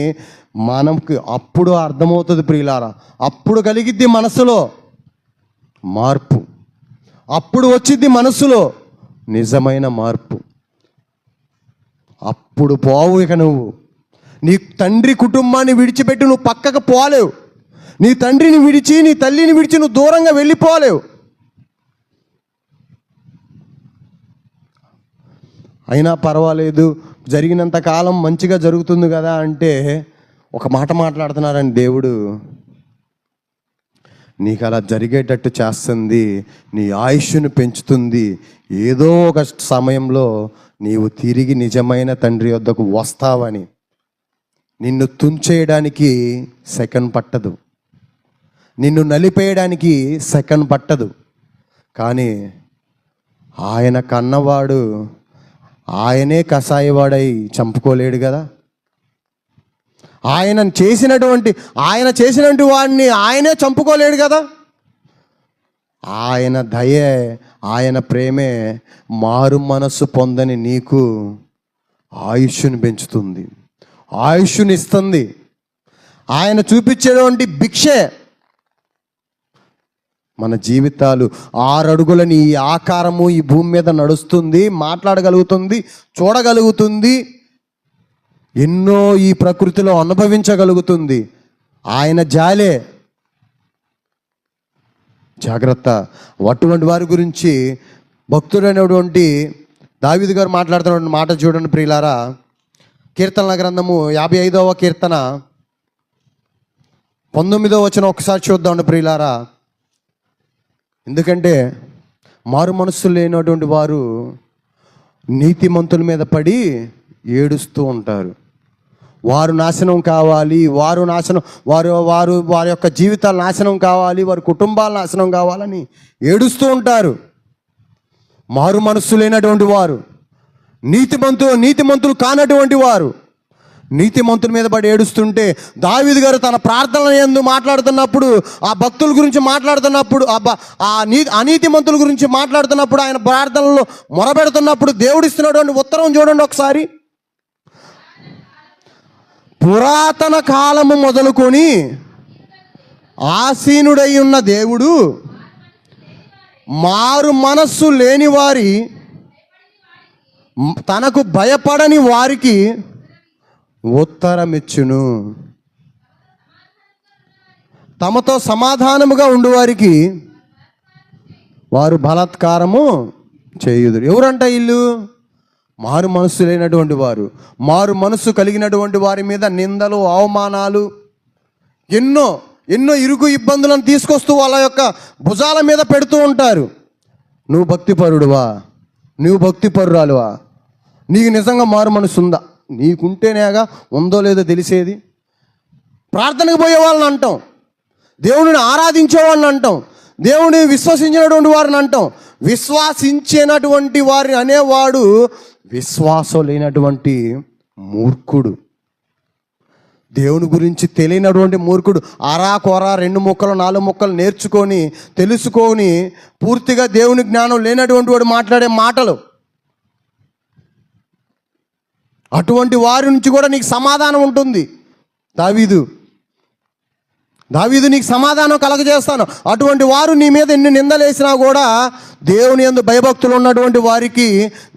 మనకు అప్పుడు అర్థమవుతుంది ప్రియులారా. అప్పుడు కలిగిద్ది మనసులో మార్పు, అప్పుడు వచ్చిద్ది మనసులో నిజమైన మార్పు. అప్పుడు పోవు ఇక నువ్వు నీ తండ్రి కుటుంబాన్ని విడిచిపెట్టి నువ్వు పక్కకు పోలేవు. నీ తండ్రిని విడిచి, నీ తల్లిని విడిచి నువ్వు దూరంగా వెళ్ళిపోలేవు. అయినా పర్వాలేదు, జరిగినంత కాలం మంచిగా జరుగుతుంది కదా అంటే ఒక మాట మాట్లాడుతున్నారని దేవుడు నీకు అలా జరిగేటట్టు చేస్తుంది, నీ ఆయుష్ను పెంచుతుంది. ఏదో ఒక సమయంలో నీవు తిరిగి నిజమైన తండ్రి వద్దకు వస్తావని. నిన్ను తుంచేయడానికి సెకండ్ పట్టదు, నిన్ను నలిపేయడానికి సెకండ్ పట్టదు. కానీ ఆయన కన్నవాడు ఆయనే కసాయివాడై చంపుకోలేడు కదా. ఆయన చేసినటువంటి వాడిని ఆయనే చంపుకోలేడు కదా. ఆయన దయే, ఆయన ప్రేమే మారు మనస్సు పొందని నీకు ఆయుష్ను పెంచుతుంది, ఆయుష్ను ఇస్తుంది. ఆయన చూపించేటువంటి భిక్షే మన జీవితాలు. 6 అడుగులని ఈ ఆకారము ఈ భూమి మీద నడుస్తుంది, మాట్లాడగలుగుతుంది, చూడగలుగుతుంది, ఎన్నో ఈ ప్రకృతిలో అనుభవించగలుగుతుంది. ఆయన జాలే. జాగ్రత్త. అటువంటి వారి గురించి భక్తుడైనటువంటి దావీదు గారు మాట్లాడుతున్న మాట చూడండి ప్రియులారా. కీర్తనల గ్రంథము 55వ కీర్తన 19వ వచనం ఒకసారి చూద్దామండి ప్రియులారా. ఎందుకంటే మారు మనస్సు లేనటువంటి వారు నీతిమంతుల మీద పడి ఏడుస్తూ ఉంటారు. వారు నాశనం కావాలి, వారి యొక్క జీవితాలు నాశనం కావాలి, వారి కుటుంబాలు నాశనం కావాలని ఏడుస్తూ ఉంటారు. మారు మనస్సు లేనటువంటి వారు, నీతిమంతులు కానటువంటి వారు నీతిమంతుల మీద పడి ఏడుస్తుంటే దావీదు గారు తన ప్రార్థనల యందు మాట్లాడుతున్నప్పుడు, ఆ భక్తుల గురించి మాట్లాడుతున్నప్పుడు, అనీతిమంతుల గురించి మాట్లాడుతున్నప్పుడు, ఆయన ప్రార్థనలో మొరపెడుతున్నప్పుడు దేవుడిస్తున్నటువంటి ఉత్తరం చూడండి ఒకసారి. పురాతన కాలము మొదలుకొని ఆసీనుడై ఉన్న దేవుడు మారు మనస్సు లేని వారి, తనకు భయపడని వారికి ఉత్తరమిచ్చును. తమతో సమాధానముగా ఉండువారికి వారు బలాత్కారము చేయుదురు. ఎవరంట వీళ్ళు? మారు మనస్సు లేనటువంటి వారు. మారు మనస్సు కలిగినటువంటి వారి మీద నిందలు, అవమానాలు, ఎన్నో ఇరుకు ఇబ్బందులను తీసుకొస్తూ వాళ్ళ యొక్క భుజాల మీద పెడుతూ ఉంటారు. నువ్వు భక్తిపరుడువా? నువ్వు భక్తిపరురాలువా? నీకు నిజంగా మారు మనసు ఉందా? నీకుంటేనేగా ఉందో లేదో తెలిసేది. ప్రార్థనకు పోయే వాళ్ళని అంటాం, దేవుడిని ఆరాధించే వాళ్ళని అంటాం, దేవుడిని విశ్వసించినటువంటి వారిని అంటాం. విశ్వాసించినటువంటి వారిని అనేవాడు విశ్వాసం లేనటువంటి మూర్ఖుడు. దేవుని గురించి తెలియనటువంటి మూర్ఖుడు. అరాకొర 2 ముక్కలు 4 ముక్కలు నేర్చుకొని తెలుసుకొని పూర్తిగా దేవుని జ్ఞానం లేనటువంటి వాడు మాట్లాడే మాటలు. అటువంటి వారి నుంచి కూడా నీకు సమాధానం ఉంటుంది. దావీదు నీకు సమాధానం కలగజేస్తాను. అటువంటి వారు నీ మీద ఎన్ని నిందలేసినా కూడా దేవుని యందు భయభక్తులు ఉన్నటువంటి వారికి,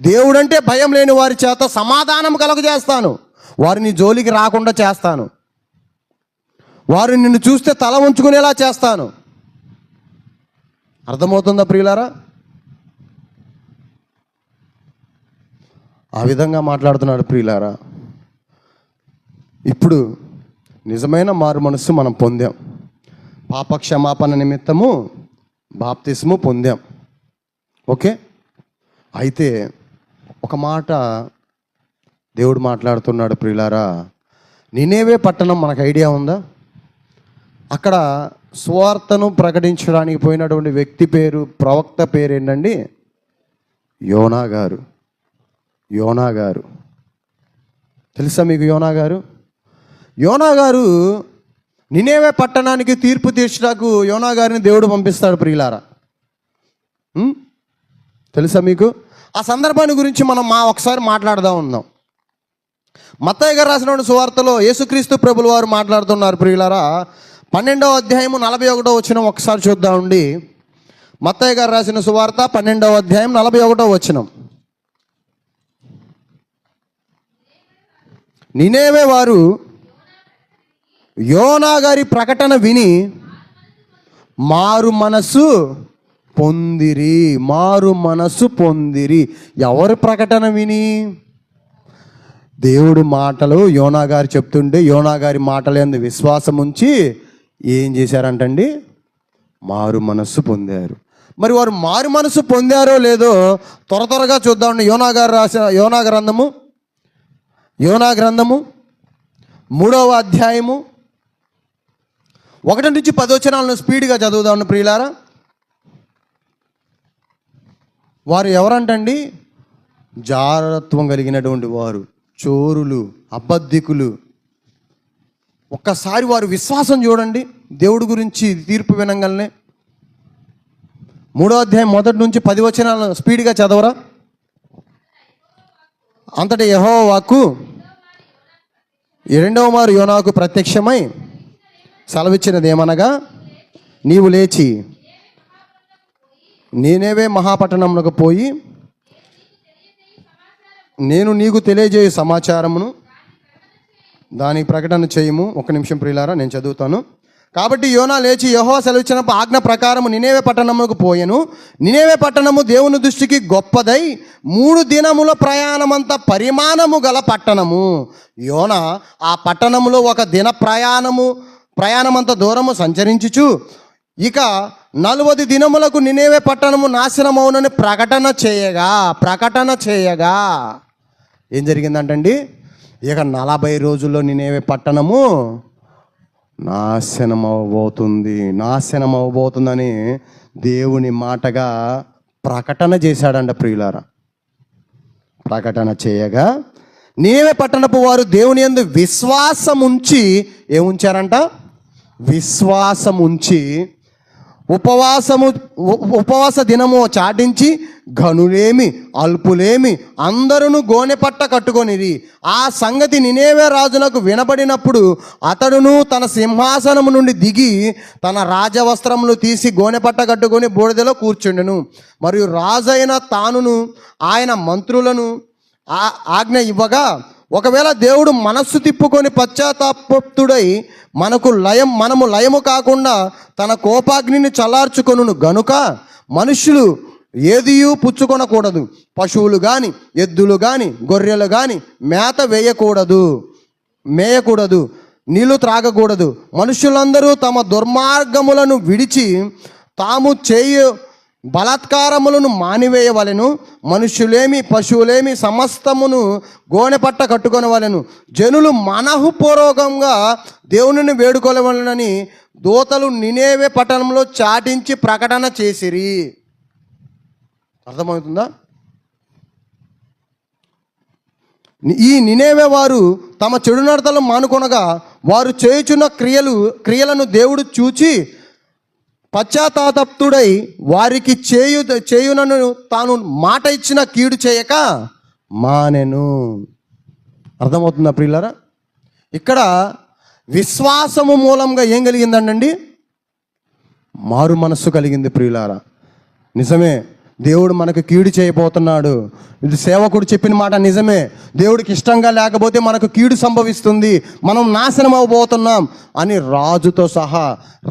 దేవుడంటే భయం లేని వారి చేత సమాధానం కలగజేస్తాను. వారిని జోలికి రాకుండా చేస్తాను. వారు నిన్ను చూస్తే తల ఉంచుకునేలా చేస్తాను. అర్థమవుతుందా ప్రియులారా? ఆ విధంగా మాట్లాడుతున్నాడు ప్రియులారా. ఇప్పుడు నిజమైన మారు మనస్సు మనం పొందాం. పాప క్షమాపణ నిమిత్తము బాప్తిస్ము పొందాం. ఓకే, అయితే ఒక మాట దేవుడు మాట్లాడుతున్నాడు ప్రియులారా. నినేవే పట్టణం మనకు ఐడియా ఉందా? అక్కడ సువార్తను ప్రకటించడానికి పోయినటువంటి వ్యక్తి పేరు, ప్రవక్త పేరు ఏంటండి? యోనా గారు. యోనా గారు తెలుసా మీకు? యోనా గారు నినేవే పట్టణానికి తీర్పు తీర్చడానికి యోనా గారిని దేవుడు పంపిస్తాడు ప్రియులారా. తెలుసా మీకు? ఆ సందర్భాన్ని గురించి మనం ఒకసారి ఉందాం. మత్తయి గారు రాసిన సువార్తలో యేసుక్రీస్తు ప్రభులు వారు మాట్లాడుతున్నారు ప్రియులారా. 12వ అధ్యాయము 41వ వచనం ఒకసారి చూద్దామండి. మత్తయి గారు రాసిన సువార్త 12వ అధ్యాయం 41వ వచనం. నినేవే వారు యోనా గారి ప్రకటన విని మారు మనసు పొందిరి. ఎవరి ప్రకటన విని? దేవుడు మాటలు యోనా గారు చెప్తుంటే యోనా గారి మాటలు యందు విశ్వాసం ఉంచి ఏం చేశారంటండి? మారు మనస్సు పొందారు. మరి వారు మారు మనస్సు పొందారో లేదో త్వరగా చూద్దామండి. యోనా గారు రాసిన యోనా గ్రంథము 3వ అధ్యాయము 1 నుంచి 10 వచనాలను స్పీడ్గా చదువుదాం ప్రియులారా. వారు ఎవరంటండి? జారత్వం కలిగినటువంటి వారు, చోరులు, అబద్ధికులు. ఒక్కసారి వారు విశ్వాసం చూడండి. దేవుడి గురించి తీర్పు వినంగానే 3వ అధ్యాయం 1 నుంచి 10 వచనాలను స్పీడ్గా చదవరా. అంతటా యెహోవా వాక్కు 2వ మారు యోనాకు ప్రత్యక్షమై సెలవిచ్చినది ఏమనగా, నీవు లేచి నేనేవే మహాపట్టణంలోకి పోయి నేను నీకు తెలియజేయ సమాచారమును దానికి ప్రకటన చేయము. 1 నిమిషం ప్రియులారా, నేను చదువుతాను. కాబట్టి యోనా లేచి యెహోవా సెలవిచ్చిన ఆజ్ఞ ప్రకారము నినేవే పట్టణములకు పోయెను. నినేవే పట్టణము దేవుని దృష్టికి గొప్పదై 3 దినముల ప్రయాణమంత పరిమాణము గల పట్టణము. యోనా ఆ పట్టణములో 1 దిన ప్రయాణమంత దూరము సంచరించుచు ఇక 40 దినములకు నినేవే పట్టణము నాశనమవునని ప్రకటన చేయగా ఏం జరిగిందంటండి? ఇక 40 రోజుల్లో నినేవే పట్టణము నాశనం అవ్వబోతుందని దేవుని మాటగా ప్రకటన చేశాడంట ప్రియులారా. ప్రకటన చేయగా నినేవే పట్టణపు వారు దేవుని యందు విశ్వాసం ఉంచి ఏముంచారంట? విశ్వాసం ఉంచి ఉపవాస దినము చాటించి ఘనులేమి అల్పులేమి అందరూ గోనెపట్ట కట్టుకొనిరి. ఆ సంగతి నినేవే రాజునకు వినబడినప్పుడు అతడును తన సింహాసనము నుండి దిగి తన రాజవస్త్రములు తీసి గోనెపట్ట కట్టుకొని బూడిదలో కూర్చుండెను. మరియు రాజైన తానును ఆయన మంత్రులను ఆజ్ఞ ఇవ్వగా, ఒకవేళ దేవుడు మనస్సు తిప్పుకొని పశ్చాత్తాపతుడై మనము లయము కాకుండా తన కోపాగ్నిని చల్లార్చుకొను గనుక మనుష్యులు ఏదియూ పుచ్చుకొనకూడదు. పశువులు కానీ, ఎద్దులు కానీ, గొర్రెలు కానీ మేత మేయకూడదు, నీళ్లు త్రాగకూడదు. మనుషులందరూ తమ దుర్మార్గములను విడిచి తాము చేయు బలాత్కారములను మానివేయవలెను. మనుష్యులేమి పశువులేమి సమస్తమును గోనెపట్ట కట్టుకొనవలెను. జనులు మనఃపూర్వకంగా దేవునిని వేడుకోవలెనని దూతలు నినేవే పట్టణంలో చాటించి ప్రకటన చేసిరి. అర్థమవుతుందా? ఈ నినేవే వారు తమ చెడు నడతలు మానుకొనగా వారు చేయుచున్న క్రియలను దేవుడు చూచి పశ్చాత్తాపతుడై వారికి చేయునను తాను మాట ఇచ్చిన కీడు చేయక మానెను. అర్థమవుతుందా ప్రియులారా? ఇక్కడ విశ్వాసము మూలంగా ఏం కలిగిందండి? మారు మనస్సు కలిగింది ప్రియులారా. నిజమే, దేవుడు మనకు కీడు చేయబోతున్నాడు. ఇది సేవకుడు చెప్పిన మాట నిజమే. దేవుడికి ఇష్టంగా లేకపోతే మనకు కీడు సంభవిస్తుంది, మనం నాశనం అవ్వబోతున్నాం అని రాజుతో సహా,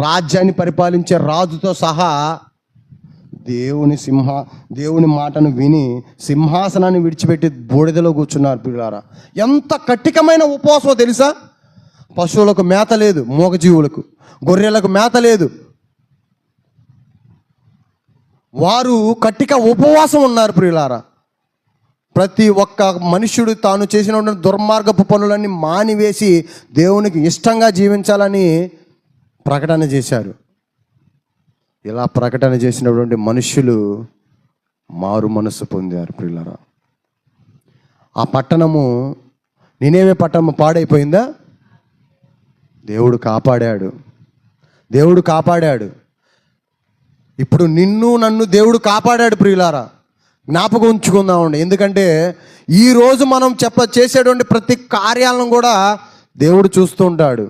రాజ్యాన్ని పరిపాలించే రాజుతో సహా దేవుని మాటను విని సింహాసనాన్ని విడిచిపెట్టి బూడిదలో కూర్చున్నారు ప్రియులారా. ఎంత కఠినమైన ఉపవాసం తెలుసా? పశువులకు మేత లేదు, మూగజీవులకు, గొర్రెలకు మేత లేదు. వారు కట్టిక ఉపవాసం ఉన్నారు ప్రియులారా. ప్రతి ఒక్క మనుష్యుడు తాను చేసిన దుర్మార్గపు పనులన్నీ మానివేసి దేవునికి ఇష్టంగా జీవించాలని ప్రకటన చేశారు. ఇలా ప్రకటన చేసినటువంటి మనుష్యులు మారు మనస్సు పొందారు ప్రియులారా. ఆ పట్టణము, నినేవే పట్టణము పాడైపోయిందా? దేవుడు కాపాడాడు. ఇప్పుడు నిన్ను నన్ను దేవుడు కాపాడాడు ప్రియులారా. జ్ఞాపకం ఉంచుకుందామండి. ఎందుకంటే ఈరోజు మనం చేసేటువంటి ప్రతి కార్యాలను కూడా దేవుడు చూస్తూ ఉంటాడు.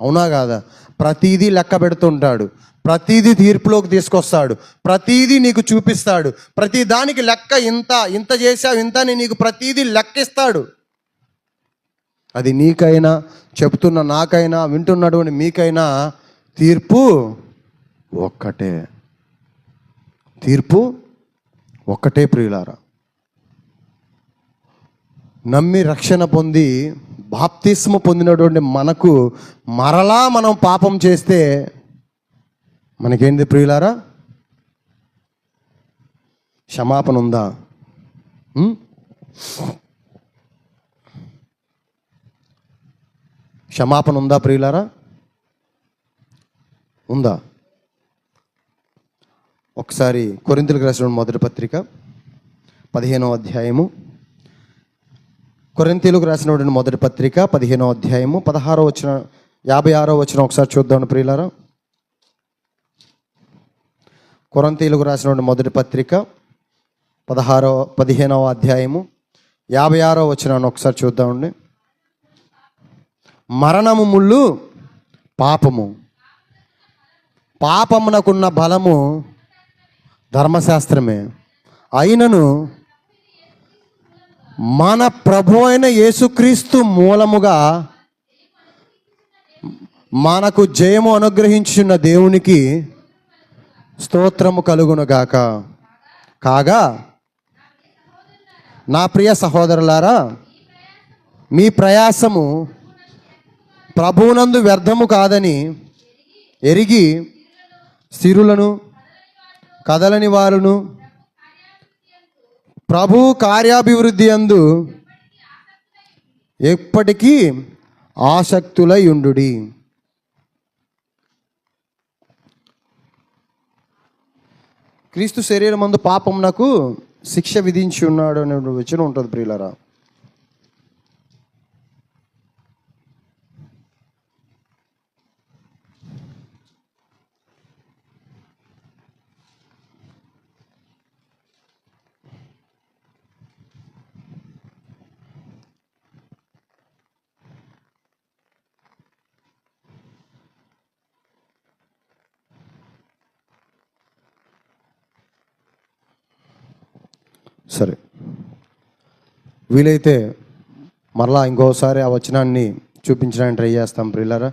అవునా కాదా? ప్రతీదీ లెక్క పెడుతుంటాడు, ప్రతీదీ తీర్పులోకి తీసుకొస్తాడు, ప్రతీదీ నీకు చూపిస్తాడు. ప్రతి దానికి లెక్క, ఇంత చేసావు, ఇంత అని నీకు ప్రతీదీ లెక్కిస్తాడు. అది నీకైనా, చెప్తున్న నాకైనా, వింటున్నటువంటి మీకైనా తీర్పు ఒక్కటే ప్రియులారా. నమ్మి రక్షణ పొంది బాప్తిస్మ పొందినటువంటి మనకు మరలా మనం పాపం చేస్తే మనకేంది ప్రియులారా? క్షమాపణ ఉందా? క్షమాపణ ఉందా ప్రియులారా? ఉందా? ఒకసారి కొరింథీయులకు రాసిన మొదటి పత్రిక 15వ అధ్యాయము, కొరింథీయులకు రాసినటువంటి మొదటి పత్రిక 15వ అధ్యాయము 16వ వచనం, 56వ వచనం ఒకసారి చూద్దాం ప్రియులారా. కొరింథీయులకు రాసినటువంటి మొదటి పత్రిక 15వ అధ్యాయము 56వ వచనాన్ని ఒకసారి చూద్దామండి. మరణము ముళ్ళు పాపము, పాపమునకున్న బలము ధర్మశాస్త్రమే, అయినను మన ప్రభు అయిన యేసుక్రీస్తు మూలముగా మనకు జయము అనుగ్రహించున్న దేవునికి స్తోత్రము కలుగునుగాక. కాగా నా ప్రియ సహోదరులారా, మీ ప్రయాసము ప్రభువునందు వ్యర్థము కాదని ఎరిగి స్థిరులను, కదలని వారును, ప్రభు కార్యాభివృద్ధి యందు ఎప్పటికీ ఆసక్తులై ఉండుడి. క్రీస్తు శరీరమందు పాపమునకు శిక్ష విధించి ఉన్నాడు అనే వచనం ఉంటుంది ప్రియులారా. సరే, వీలైతే మరలా ఇంకోసారి ఆ వచనాన్ని చూపించడానికి ట్రై చేస్తాం ప్రియులారా.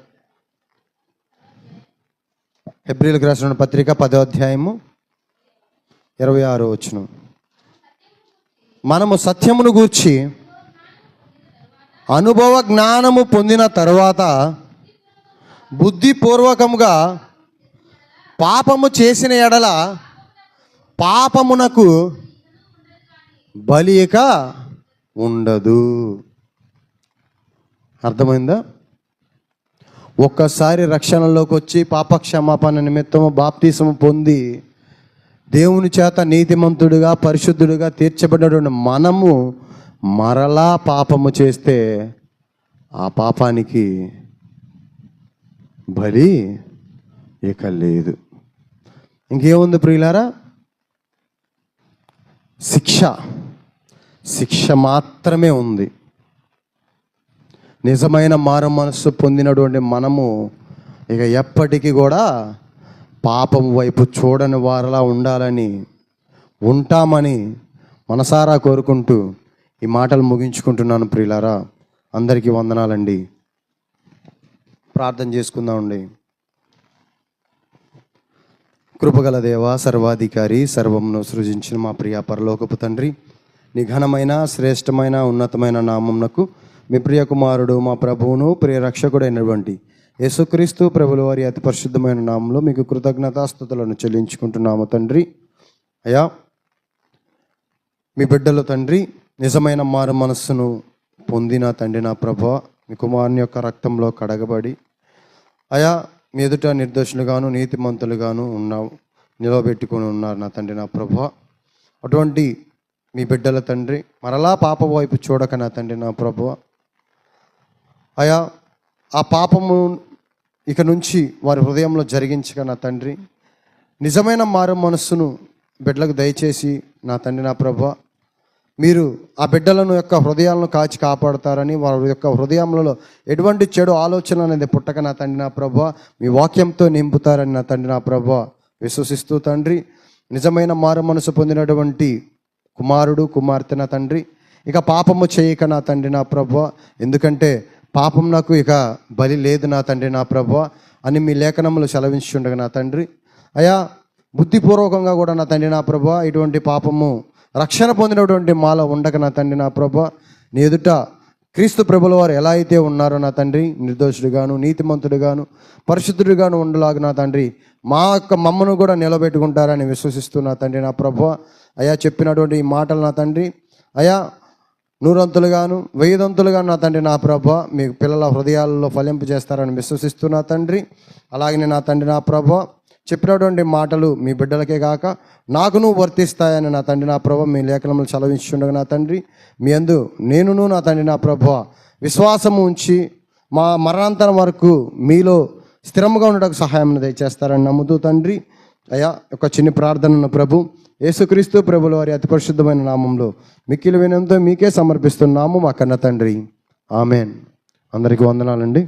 హెబ్రీయులకు రాసిన పత్రిక 10వ అధ్యాయము 26వ వచనం. మనము సత్యమును గూర్చి అనుభవ జ్ఞానము పొందిన తరువాత బుద్ధిపూర్వకముగా పాపము చేసిన ఎడల పాపమునకు బలి ఇక ఉండదు. అర్థమైందా? ఒక్కసారి రక్షణలోకి వచ్చి పాపక్షమాపణ నిమిత్తము బాప్తిసము పొంది దేవుని చేత నీతిమంతుడిగా, పరిశుద్ధుడిగా తీర్చబడినటువంటి మనము మరలా పాపము చేస్తే ఆ పాపానికి బలి ఇక లేదు. ఇంకేముంది ప్రియులారా? శిక్ష మాత్రమే ఉంది. నిజమైన మారు మనస్సు పొందినటువంటి మనము ఇక ఎప్పటికీ కూడా పాపం వైపు చూడని వారలా ఉంటామని మనసారా కోరుకుంటూ ఈ మాటలు ముగించుకుంటున్నాను ప్రియులారా. అందరికీ వందనాలండి. ప్రార్థన చేసుకుందామండి. కృపగల దేవ, సర్వాధికారి, సర్వమును సృజించిన మా ప్రియ పరలోకపు తండ్రి, నీ ఘనమైన, శ్రేష్టమైన, ఉన్నతమైన నామమునకు మీ ప్రియ కుమారుడు, మా ప్రభువును ప్రియ రక్షకుడైనటువంటి యేసుక్రీస్తు ప్రభుల వారి అతి పరిశుద్ధమైన నామంలో మీకు కృతజ్ఞతాస్తుతులను చెల్లించుకుంటున్నాము తండ్రి. అయ్యా, మీ బిడ్డలు తండ్రి నిజమైన మారు మనస్సును పొందిన తండ్రి నా ప్రభువా, మీ కుమారుని యొక్క రక్తంలో కడగబడి అయా మీ ఎదుట నిర్దోషులుగాను నీతిమంతులుగాను నిలబెట్టుకొని ఉన్నారు నా తండ్రి నా ప్రభువా. అటువంటి మీ బిడ్డల తండ్రి మరలా పాప వైపు చూడక నా తండ్రి నా ప్రభువా, అయా ఆ పాపము ఇక నుంచి వారి హృదయంలో జరిగించక నా తండ్రి నిజమైన మారు మనస్సును బిడ్డలకు దయచేసి నా తండ్రి నా ప్రభువా, మీరు ఆ బిడ్డలను యొక్క హృదయాలను కాచి కాపాడుతారని, వారి యొక్క హృదయంలో ఎటువంటి చెడు ఆలోచన అనేది పుట్టక నా తండ్రి నా ప్రభువా మీ వాక్యంతో నింపుతారని నా తండ్రి నా ప్రభువా విశ్వసిస్తూ తండ్రి, నిజమైన మారు మనసు పొందినటువంటి కుమారుడు కుమార్తె నా తండ్రి ఇక పాపము చేయక నా తండ్రి నా ప్రభువా, ఎందుకంటే పాపం నాకు ఇక బలి లేదు నా తండ్రి నా ప్రభువా అని మీ లేఖనములు సెలవించుండగా నా తండ్రి, అయా బుద్ధిపూర్వకంగా కూడా నా తండ్రి నా ప్రభువా ఇటువంటి పాపము రక్షణ పొందినటువంటి మాలో ఉండక నా తండ్రి నా ప్రభువా నీ ఎదుట క్రీస్తు ప్రభుల వారు ఎలా అయితే ఉన్నారో నా తండ్రి నిర్దోషుడుగాను నీతిమంతుడుగాను పరిశుద్ధుడుగాను ఉండలాగా నా తండ్రి మా యొక్క మమ్మను కూడా నిలబెట్టుకుంటారని విశ్వసిస్తూ నా తండ్రి నా ప్రభువా, అయా చెప్పినటువంటి ఈ మాటలు నా తండ్రి అయా 100 1000 నా తండ్రి నా ప్రభువా మీ పిల్లల హృదయాలలో ఫలింపు చేస్తారని విశ్వసిస్తూ నా తండ్రి, అలాగే నా తండ్రి నా ప్రభువా చెప్పినటువంటి మాటలు మీ బిడ్డలకే కాక నాకును వర్తిస్తాయని నా తండ్రి నా ప్రభువా మీ లేఖనములు చదివించుండగా నా తండ్రి మీ యందు నేనును నా తండ్రి నా ప్రభువా విశ్వాసము ఉంచి మా మరణాంతరం వరకు మీలో స్థిరముగా ఉండడానికి సహాయం దయచేస్తారని నమ్ముతూ తండ్రి, అయ్యా ఒక చిన్న ప్రార్థనను ప్రభు యేసుక్రీస్తు ప్రభుల వారి అతి పరిశుద్ధమైన నామంలో మిక్కిలి వినయంతో మీకే సమర్పిస్తున్నాము మా కన్న తండ్రి. ఆమెన్. అందరికీ వందనాలండి.